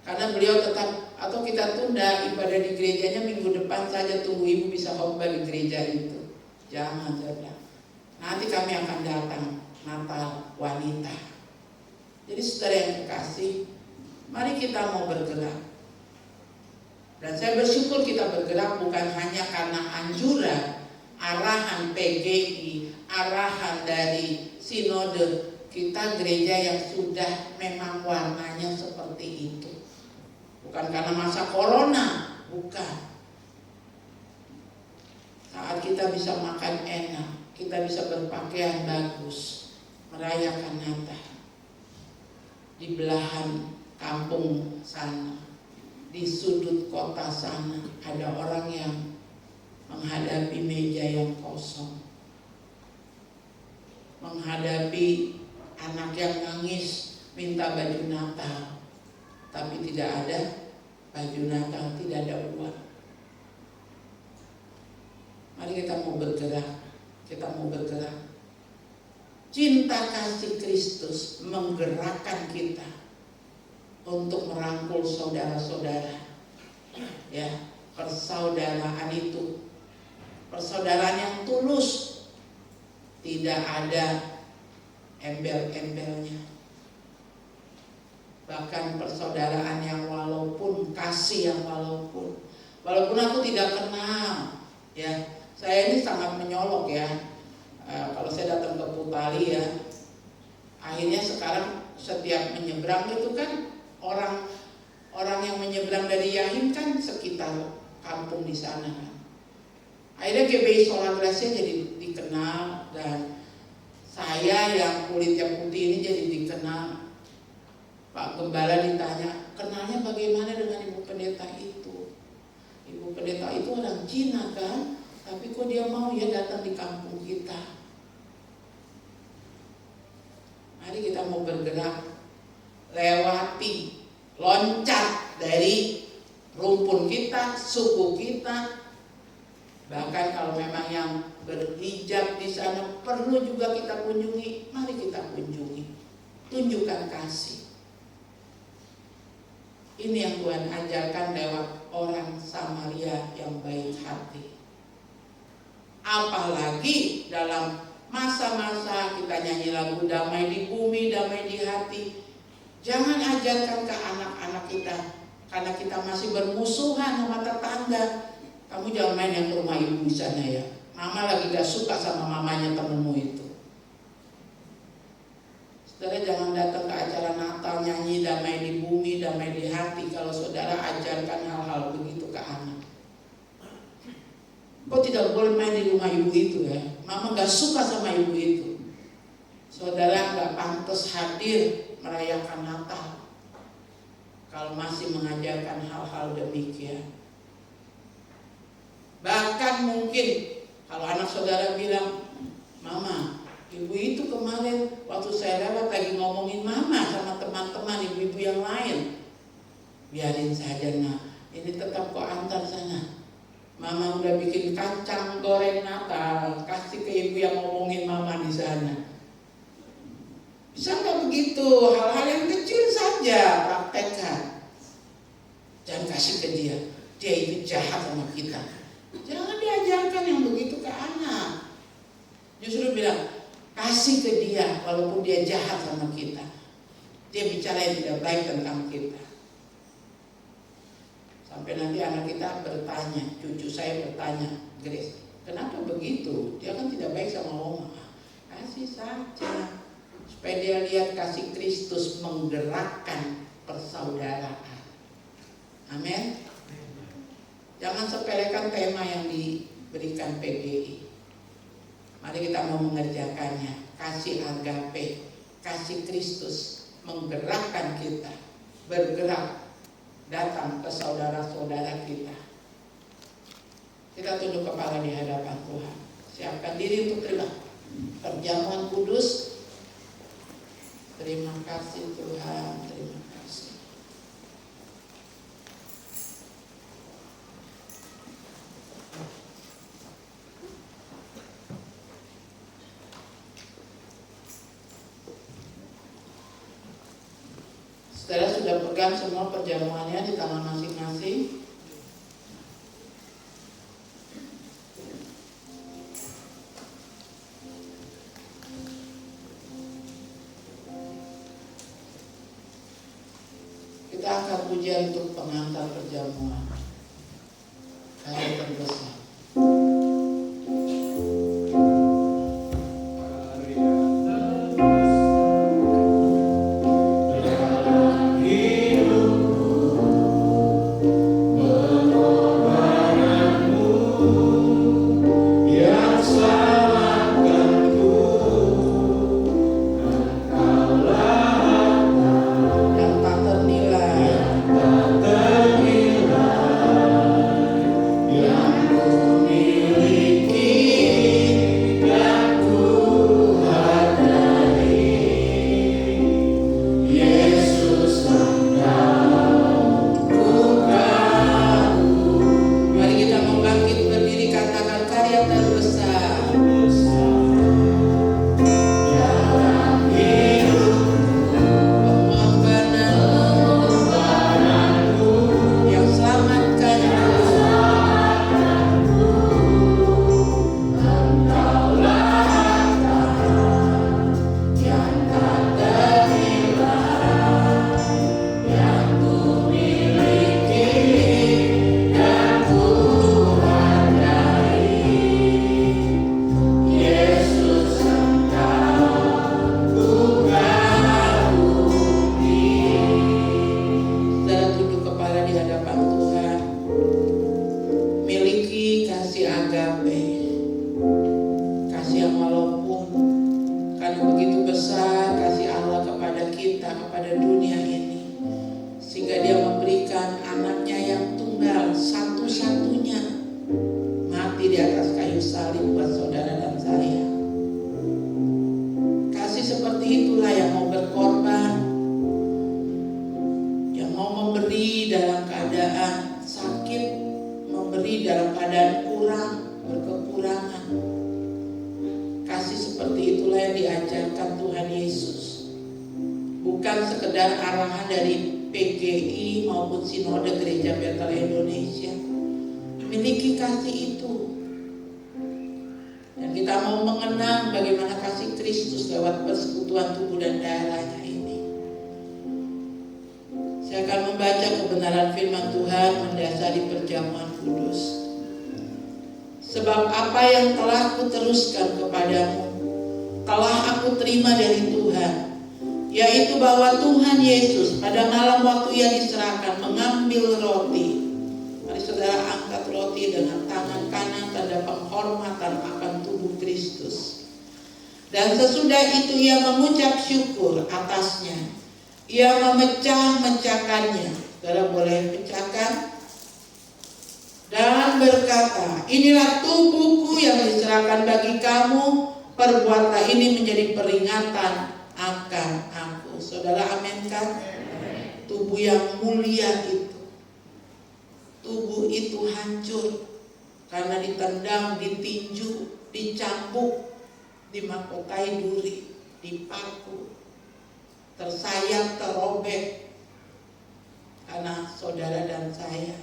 Karena beliau tetap, atau kita tunda ibadah di gerejanya minggu depan saja, tunggu ibu bisa khotbah di gereja itu. Jangan, saya bilang. Nanti kami akan datang Natal wanita. Jadi saudara yang kekasih, mari kita mau bergerak. Dan saya bersyukur kita bergerak bukan hanya karena anjuran, arahan PGI, arahan dari sinode. Kita gereja yang sudah memang warnanya seperti itu. Bukan karena masa corona, bukan. Saat kita bisa makan enak, kita bisa berpakaian bagus, merayakan Natal. Di belahan kampung sana, di sudut kota sana, ada orang yang menghadapi meja yang kosong, menghadapi anak yang nangis minta baju Natal, tapi tidak ada baju Natal, tidak ada uang. Mari kita mau bergerak, kita mau bergerak. Cinta kasih Kristus menggerakkan kita untuk merangkul saudara-saudara. Ya, persaudaraan itu persaudaraan yang tulus, tidak ada embel-embelnya. Bahkan persaudaraan yang walaupun kasih yang walaupun aku tidak kenal, ya saya ini sangat menyolok ya. Kalau saya datang ke Putali ya, akhirnya sekarang setiap menyeberang itu kan orang yang menyeberang dari Yahim kan sekitar kampung di sana kan. Akhirnya GBI Sola Gracia jadi dikenal, dan saya yang kulitnya putih ini jadi dikenal. Pak Gembala ditanya, kenalnya bagaimana dengan Ibu Pendeta itu? Ibu Pendeta itu orang Cina kan, tapi kok dia mau ya datang di kampung kita. Mari kita mau bergerak, lewati, loncat dari rumpun kita, suku kita. Bahkan kalau memang yang berhijab di sana perlu juga kita kunjungi, mari kita kunjungi. Tunjukkan kasih. Ini yang Tuhan ajarkan lewat orang Samaria yang baik hati. Apalagi dalam masa-masa kita nyanyi lagu damai di bumi, damai di hati. Jangan ajarkan ke anak-anak kita, karena kita masih bermusuhan sama tetangga. Kamu jangan main yang ke rumah ibu di sana ya. Mama lagi gak suka sama mamanya temenmu itu. Saudara jangan datang ke acara Natal nyanyi damai di bumi, damai di hati kalau saudara ajarkan hal-hal begitu ke anak. Kok tidak boleh main di rumah ibu itu ya? Mama gak suka sama ibu itu. Saudara gak pantas hadir merayakan Natal kalau masih mengajarkan hal-hal demikian. Bahkan mungkin kalau anak saudara bilang, Mama, ibu itu kemarin waktu saya lewat lagi ngomongin Mama sama teman-teman ibu-ibu yang lain. Biarin saja nak, ini tetap kok antar sana. Mama udah bikin kacang goreng Natal, kasih ke ibu yang ngomongin Mama di sana. Bisa nggak begitu? Hal-hal yang kecil saja praktekkan. Jangan kasih ke dia itu jahat sama kita. Jangan diajarkan yang begitu ke anak. Justru bilang, kasih ke dia walaupun dia jahat sama kita. Dia bicara yang tidak baik tentang kita. Sampai nanti anak kita bertanya, cucu saya bertanya, Grace, kenapa begitu? Dia kan tidak baik sama Oma. Kasih saja. Supaya dia lihat kasih Kristus menggerakkan persaudaraan. Amin. Jangan sepelekan tema yang diberikan PGI. Mari kita mau mengerjakannya. Kasih agape, kasih Kristus menggerakkan kita, bergerak datang ke saudara-saudara kita. Kita tunduk kepala di hadapan Tuhan. Siapkan diri untuk terima perjamuan kudus. Terima kasih Tuhan, terima kasih. Saudara sudah pegang semua perjamuannya di tangan masing-masing. Kita angkat pujian untuk pengantar perjamuan. Hari terbesar. Yang kepala di hadapan Tuhan, miliki kasih agape, kasih yang walaupun karena begitu besar kasih Allah kepada kita, kepada dunia ini, sehingga Dia memberikan anaknya yang tunggal, satu-satunya, mati di atas kayu salib buat saudara dan saya. Kasih seperti itulah yang mau berkorban, yang mau memberi dalam keadaan sakit, memberi dalam keadaan kurang, berkekurangan. Kasih seperti itulah yang diajarkan Tuhan Yesus. Bukan sekedar arahan dari PGI maupun Sinode Gereja Bethel Indonesia. Miliki kasih itu. Dan kita mau mengenang bagaimana kasih Kristus lewat persekutuan tubuh dan darahnya ini. Saya akan membaca kebenaran firman Tuhan mendasari perjamuan kudus. Sebab apa yang telah kuteruskan kepadamu, telah aku terima dari Tuhan, yaitu bahwa Tuhan Yesus pada malam waktu Ia diserahkan mengambil roti. Mari saudara angkat roti dengan tangan kanan, tanda penghormatan akan tubuh Kristus. Dan sesudah itu Ia mengucap syukur atasnya. Ia memecah-mecahkannya. Saudara boleh pecahkan. Dan berkata, inilah tubuhku yang diserahkan bagi kamu, perbuatlah ini menjadi peringatan akan aku. Saudara aminkan? Tubuh yang mulia itu, tubuh itu hancur karena ditendang, ditinju, dicambuk, dimahkotai duri, dipaku, tersayat, terobek karena saudara dan saya,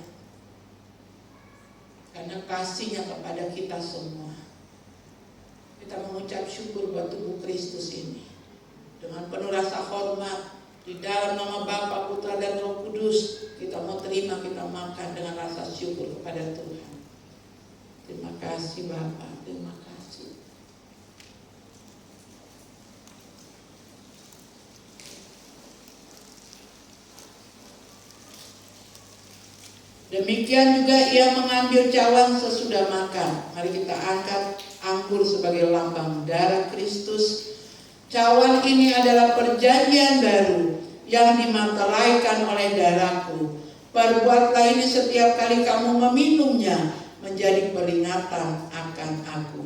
karena kasihnya kepada kita semua. Kita mengucap syukur buat tubuh Kristus ini. Dengan penuh rasa hormat, di dalam nama Bapa, Putra dan Roh Kudus, kita mau terima, kita makan dengan rasa syukur kepada Tuhan. Terima kasih Bapa, terima kasih. Demikian juga Ia mengambil cawan sesudah makan. Mari kita angkat anggur sebagai lambang darah Kristus. Cawan ini adalah perjanjian baru yang dimateraikan oleh darahku. Perbuatlah ini setiap kali kamu meminumnya menjadi peringatan akan aku.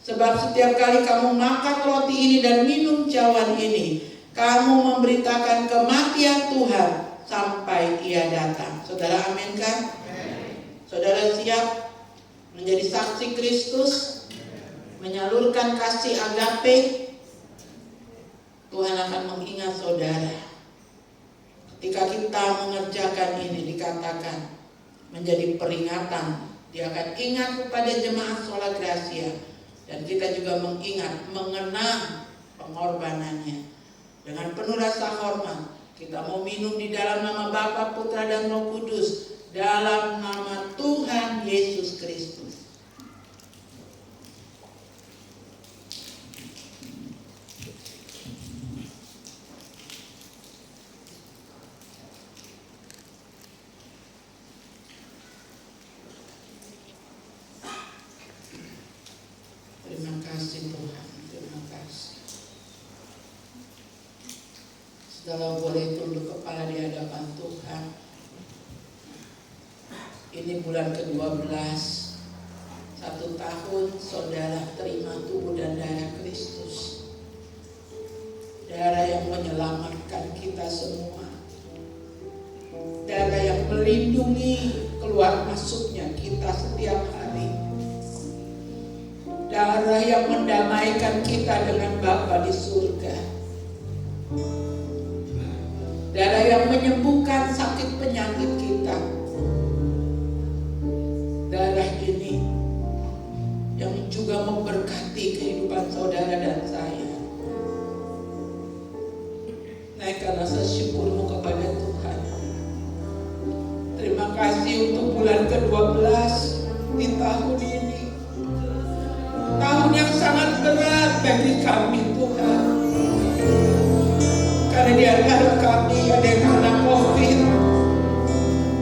Sebab setiap kali kamu makan roti ini dan minum cawan ini, kamu memberitakan kematian Tuhan sampai Ia datang. Saudara aminkan? Saudara siap menjadi saksi Kristus, menyalurkan kasih agape? Tuhan akan mengingat saudara. Ketika kita mengerjakan ini, dikatakan menjadi peringatan. Dia akan ingat kepada jemaat Sola Gracia. Dan kita juga mengingat, mengenang pengorbanannya. Dengan penuh rasa hormat, kita mau minum di dalam nama Bapa, Putra dan Roh Kudus, dalam nama Tuhan Yesus Kristus. Terima kasih Tuhan, terima kasih. Saudara boleh tunduk kepala di hadapan Tuhan. Ini bulan ke-12, 1 tahun saudara terima tubuh dan darah Kristus. Darah yang menyelamatkan kita semua. Darah yang melindungi keluar masuknya kita setiap hari. Darah yang mendamaikan kita dengan Bapa di surga. Darah yang menyembuhkan sakit penyakit kita. Darah ini yang juga memberkati kehidupan saudara dan saya. Naikkan rasa syukurmu kepada Tuhan. Terima kasih untuk bulan ke-12 di tahun ini. Tahun yang sangat berat bagi kami Tuhan. Karena di antara kami ada yang kena COVID,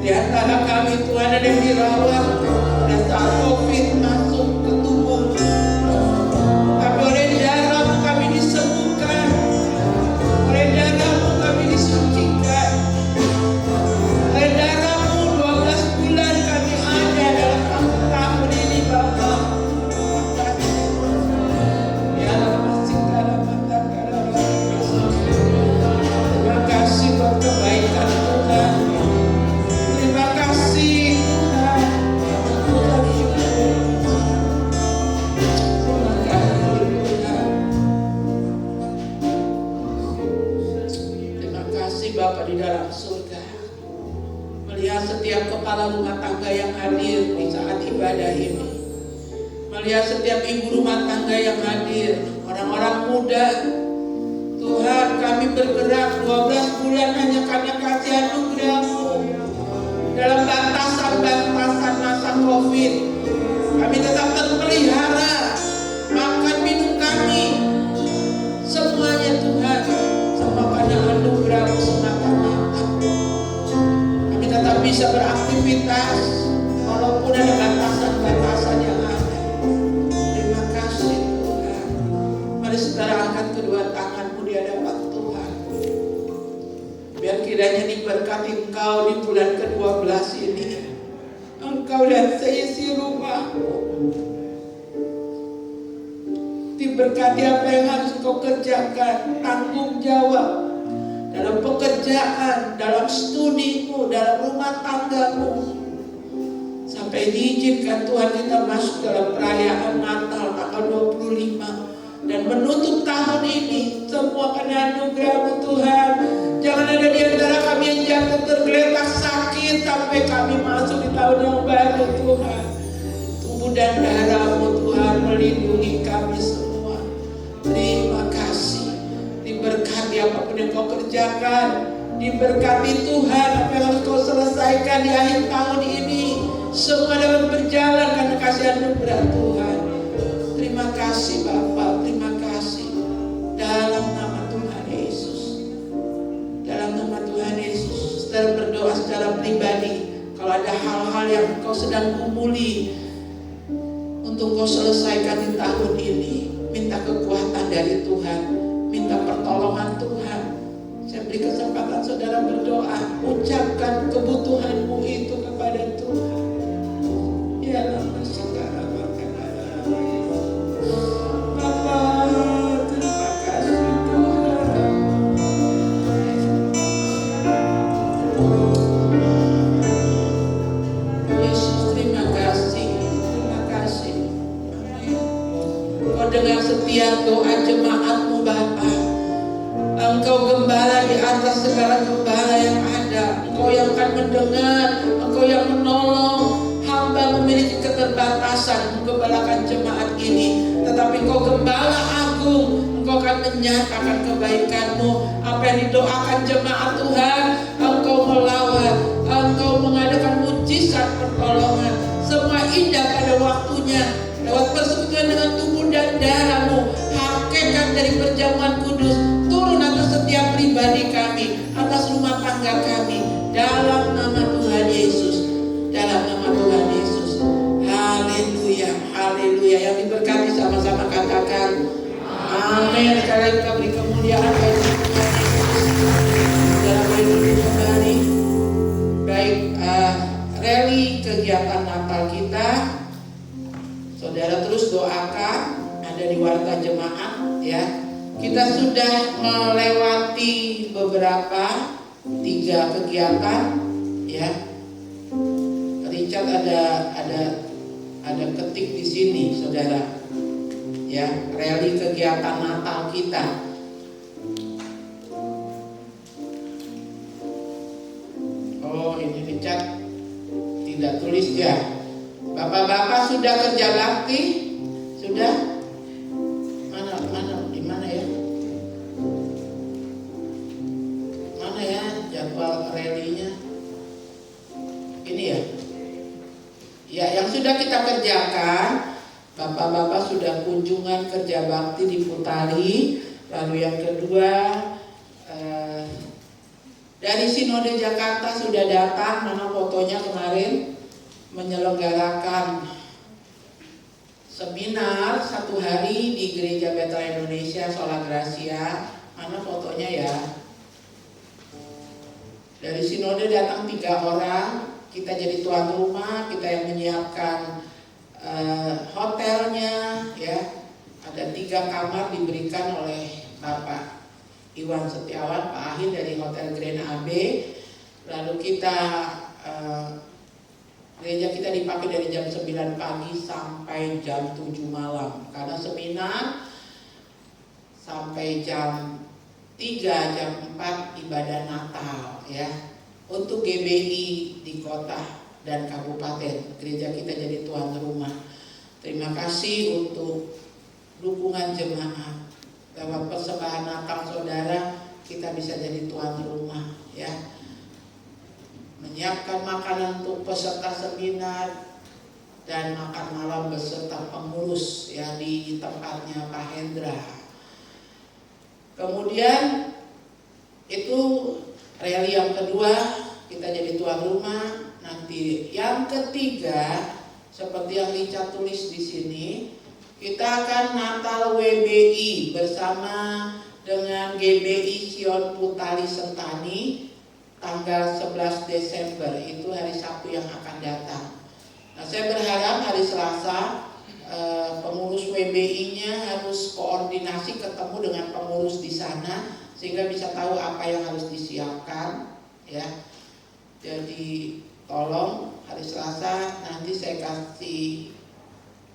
di antara kami Tuhan ada yang dirawat pada saat COVID masuk ke tubuh, tapi oleh darah-Mu kami disembuhkan, oleh darah-Mu kami disucikan, oleh darah-Mu 12 bulan kami ada dalam satu tahun ini Bapa. Terima kasih buat kebaikan Tuhan. Terima kasih Tuhan. Terima kasih Tuhan. Terima kasih Bapa di dalam surga. Melihat setiap kepala rumah tangga yang hadir di saat ibadah ini. Melihat setiap ibu rumah tangga yang hadir, orang-orang muda. Tuhan, kami bergerak 12 bulan hanya karena kasih anugerah-Mu. Dalam batasan-batasan masa COVID, kami tetap terpelihara, makan minum kami, semuanya Tuhan, semua karena anugerah-Mu semata-mata. Kami tetap bisa beraktivitas, walaupun ada batasan-batasan yang ada. Terima kasih Tuhan. Mari saudara angkat kedua tanganmu di hadapan Tuhan. Biar kiranya diberkati Engkau di bulan ke-12 ini. Engkau dan seisi rumahmu. Diberkati apa yang harus Engkau kerjakan, tanggung jawab dalam pekerjaan, dalam studimu, dalam rumah tanggamu. Sampai diizinkan Tuhan kita masuk dalam perayaan Natal tanggal 25 dan menutup tahun ini semua karena anugerah-Mu Tuhan. Jangan ada di antara kami yang jatuh tergeletak sakit sampai kami masuk di tahun yang baru Tuhan. Tubuh dan darah-Mu Tuhan melindungi kami semua. Terima kasih. Diberkati apapun yang Kau kerjakan. Diberkati Tuhan apa yang harus Kau selesaikan di akhir tahun ini. Semua dapat berjalan karena kasih anugerah Tuhan. Terima kasih Bapa, terima kasih. Dalam nama Tuhan Yesus. Dalam nama Tuhan Yesus. Saudara berdoa secara pribadi. Kalau ada hal-hal yang Kau sedang gumuli untuk Kau selesaikan di tahun ini, minta kekuatan dari Tuhan, minta pertolongan Tuhan. Saya beri kesempatan saudara berdoa, ucapkan kebutuhanmu itu kepada Tuhan. Ya Bapa, saudara Bapa, terima kasih Tuhan. Yesus, terima kasih, terima kasih. Kau dengar setiap doa jemaat-Mu Bapa. Engkau gembala di atas segala gembala yang ada. Engkau yang akan mendengar, Engkau yang menolong. Hamba memiliki keterbatasan menggembalakan jemaat ini, tetapi Engkau gembala agung. Engkau akan menyatakan kebaikan-Mu. Apa yang didoakan jemaat Tuhan, Engkau melawat, Engkau mengadakan mujizat pertolongan. Semua indah pada waktunya. Lewat persekutuan dengan tubuh dan darah-Mu, hakikat dari perjamuan kudus turun atas setiap pribadi kami, atas rumah tangga kami. Dalam nama Tuhan Yesus, dalam nama Tuhan Yesus. Haleluya, haleluya. Yang diberkati sama-sama katakan amin. Sekali kita beri kemuliaan bagi Tuhan Yesus. Dalam hidup kembali. Baik, rally kegiatan Natal kita. Saudara terus doakan, ada di warta jemaat ya. Kita sudah melewati beberapa 3 kegiatan ya. Richard ada ketik di sini saudara ya, rally kegiatan Natal kita. Oh ini Richard tidak tulis ya. Bapak-bapak sudah kerja bakti? Sudah? Di mana ya? Mana ya jadwal rally-nya? Ini ya? Ya, yang sudah kita kerjakan, bapak-bapak sudah kunjungan kerja bakti di Putali. Lalu yang kedua, Dari Sinode Jakarta sudah datang, mana fotonya kemarin, menyelenggarakan seminar 1 hari di Gereja Betel Indonesia Sola Gracia. Mana fotonya ya? Dari Sinode datang 3 orang, kita jadi tuan rumah, kita yang menyiapkan hotelnya, ya. Ada 3 kamar diberikan oleh Bapak Iwan Setiawan, Pak Ahin dari Hotel Grand AB. Lalu kita gereja kita dipakai dari jam 9 pagi sampai jam 7 malam karena seminar sampai jam 3, jam 4 ibadah Natal, ya. Untuk GBI di kota dan kabupaten, gereja kita jadi tuan rumah. Terima kasih untuk dukungan jemaat. Lewat persembahan Natal saudara, kita bisa jadi tuan rumah, ya. Menyiapkan makanan untuk peserta seminar dan makan malam beserta pengurus, ya, di tempatnya Pak Hendra. Kemudian itu rally yang kedua, kita jadi tuan rumah. Nanti yang ketiga, seperti yang Lica tulis di sini, kita akan Natal WBI bersama dengan GBI Sion Putali Sentani tanggal 11 Desember, itu hari Sabtu yang akan datang. Nah, saya berharap hari Selasa pengurus WBI-nya harus koordinasi ketemu dengan pengurus di sana sehingga bisa tahu apa yang harus disiapkan, ya. Jadi tolong hari Selasa nanti saya kasih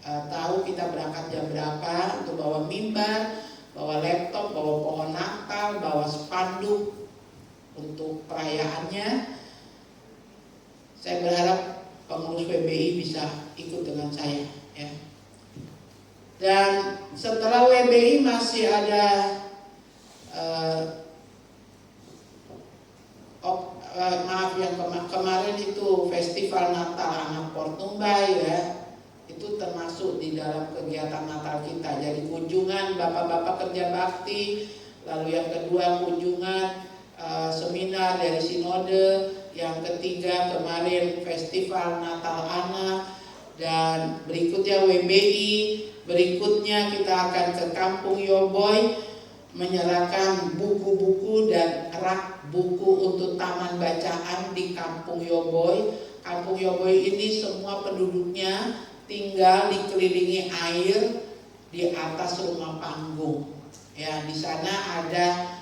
tahu kita berangkat jam berapa untuk bawa mimbar, bawa laptop, bawa pohon Natal, bawa spanduk untuk perayaannya. Saya berharap pengurus WBI bisa ikut dengan saya, ya. Dan setelah WBI masih ada maaf yang kemarin itu Festival Natal Anak Portumbai, ya. Itu termasuk di dalam kegiatan Natal kita. Jadi kunjungan bapak-bapak kerja bakti, lalu yang kedua kunjungan seminar dari Sinode, yang ketiga kemarin Festival Natal Anak, dan berikutnya WBI, berikutnya kita akan ke Kampung Yoboy menyerahkan buku-buku dan rak buku untuk taman bacaan di Kampung Yoboy. Kampung Yoboy ini semua penduduknya tinggal dikelilingi air di atas rumah panggung, ya. Di sana ada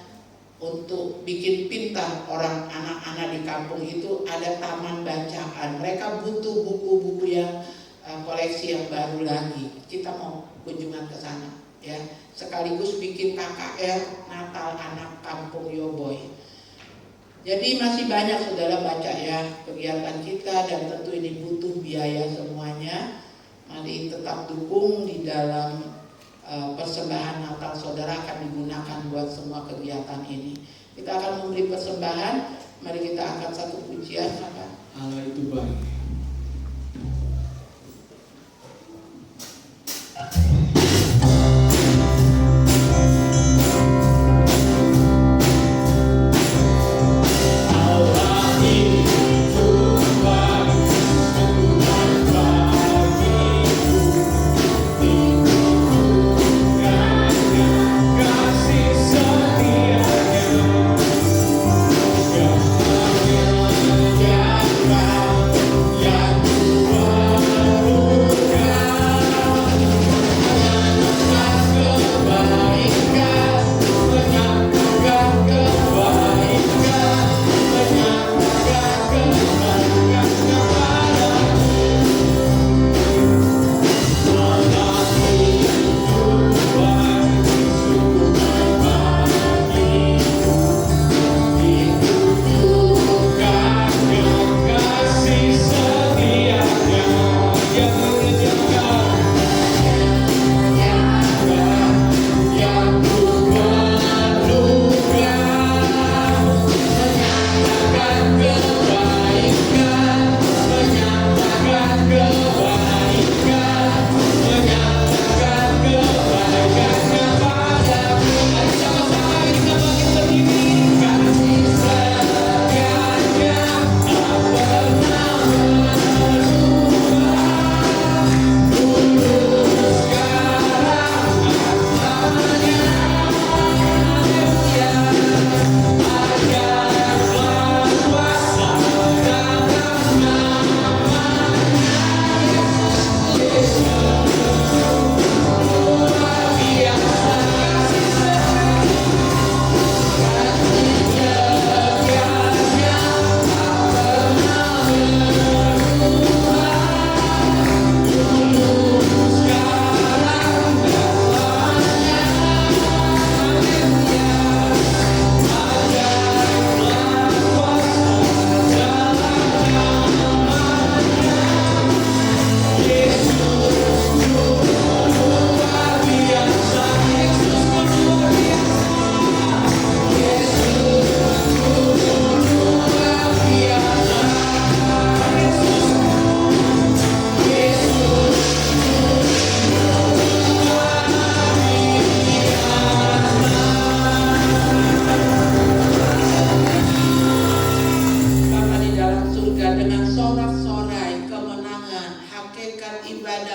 untuk bikin pintar orang anak-anak di kampung itu, ada taman bacaan. Mereka butuh buku-buku yang koleksi yang baru lagi. Kita mau kunjungan ke sana, ya. Sekaligus bikin KKR Natal Anak Kampung Yoboy. Jadi masih banyak saudara baca, ya, kegiatan kita, dan tentu ini butuh biaya semuanya. Mari tetap dukung di dalam persembahan Natal saudara akan digunakan buat semua kegiatan ini. Kita akan memberi persembahan. Mari kita angkat satu pujian. Allah itu baik.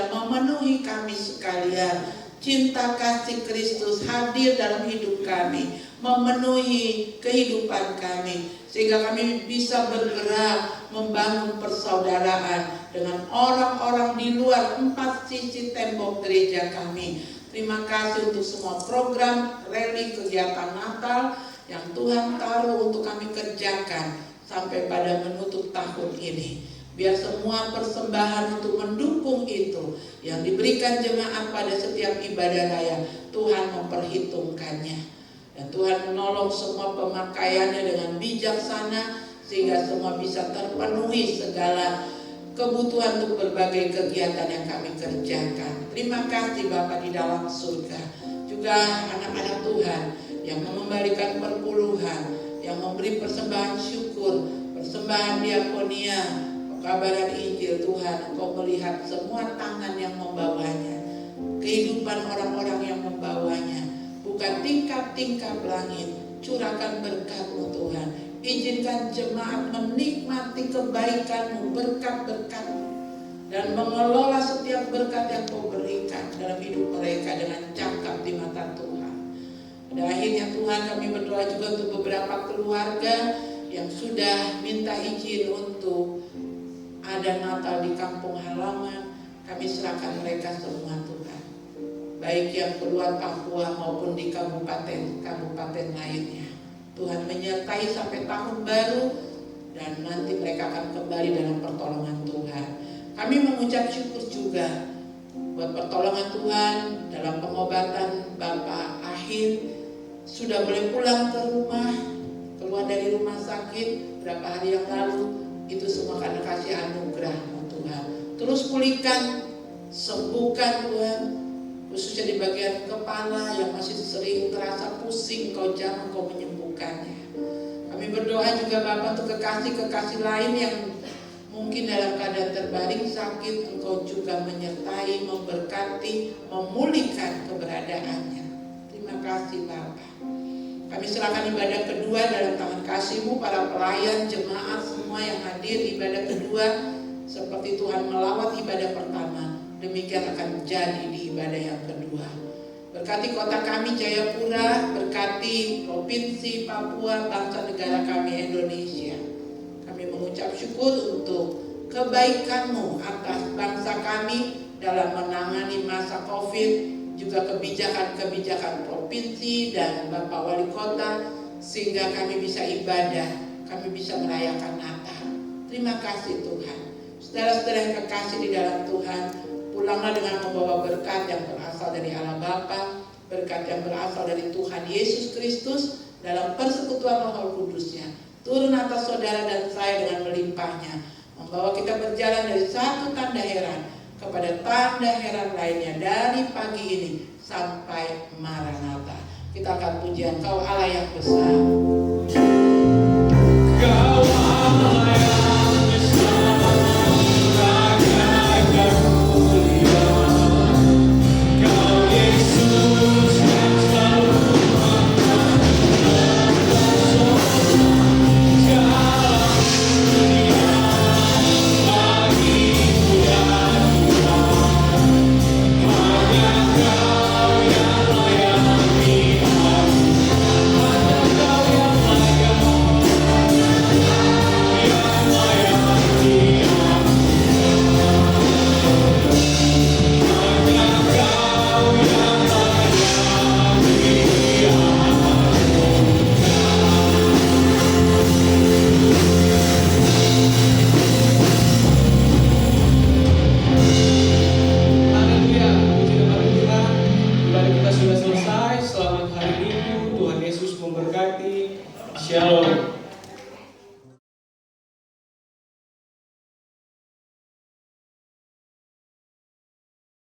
Saudara memenuhi kami sekalian. Cinta kasih Kristus hadir dalam hidup kami, memenuhi kehidupan kami, sehingga kami bisa bergerak membangun persaudaraan dengan orang-orang di luar 4 sisi tembok gereja kami. Terima kasih untuk semua program, rally, kegiatan Natal yang Tuhan taruh untuk kami kerjakan sampai pada menutup tahun ini. Biar semua persembahan untuk mendukung itu yang diberikan jemaat pada setiap ibadah raya, Tuhan memperhitungkannya. Dan Tuhan menolong semua pemakaiannya dengan bijaksana, sehingga semua bisa terpenuhi segala kebutuhan untuk berbagai kegiatan yang kami kerjakan. Terima kasih Bapa di dalam surga. Juga anak-anak Tuhan yang mengembalikan perpuluhan, yang memberi persembahan syukur, persembahan diakonia, pekabaran Injil. Tuhan, Engkau melihat semua tangan yang membawanya, kehidupan orang-orang yang membawanya, bukan tingkap-tingkap langit. Curahkan berkat-Mu Tuhan. Izinkan jemaat menikmati kebaikan-Mu, berkat-berkat-Mu, dan mengelola setiap berkat yang Kau berikan dalam hidup mereka dengan cakap di mata Tuhan. Pada akhirnya Tuhan, kami berdoa juga untuk beberapa keluarga yang sudah minta izin untuk ada Natal di kampung halaman. Kami serahkan mereka semua Tuhan, baik yang keluar Papua maupun di kabupaten lainnya. Tuhan menyertai sampai tahun baru, dan nanti mereka akan kembali dalam pertolongan Tuhan. Kami mengucap syukur juga buat pertolongan Tuhan dalam pengobatan Bapak Ahir. Sudah boleh pulang ke rumah, keluar dari rumah sakit beberapa hari yang lalu. Itu semua karena kasih anugerah-Mu Tuhan. Terus pulihkan, sembuhkan Tuhan, khususnya di bagian kepala yang masih sering terasa pusing. Kau jamah, Kau menyembuhkannya. Kami berdoa juga Bapak untuk kekasih-kekasih lain yang mungkin dalam keadaan terbaring sakit. Engkau juga menyertai, memberkati, memulihkan keberadaannya. Terima kasih Bapak. Kami serahkan ibadah kedua dalam tangan kasih-Mu, para pelayan, jemaat semua yang hadir ibadah kedua. Seperti Tuhan melawat ibadah pertama, demikian akan jadi di ibadah yang kedua. Berkati kota kami Jayapura, berkati provinsi Papua, bangsa negara kami Indonesia. Kami mengucap syukur untuk kebaikan-Mu atas bangsa kami dalam menangani masa COVID, juga kebijakan-kebijakan provinsi dan Bapak Wali Kota, sehingga kami bisa ibadah, kami bisa merayakan Natal. Terima kasih Tuhan. Saudara-saudara yang kekasih di dalam Tuhan, pulanglah dengan membawa berkat yang berasal dari Allah Bapa, berkat yang berasal dari Tuhan Yesus Kristus dalam persekutuan Roh Kudus-Nya. Turun atas saudara dan saya dengan melimpahnya, membawa kita berjalan dari satu tanda heran kepada tanda heran lainnya dari pagi ini sampai Maranatha. Kita akan puji Engkau Allah yang besar. Kau Allah yang besar, raga dan mulia. Kau Yesus yang selalu Shalom.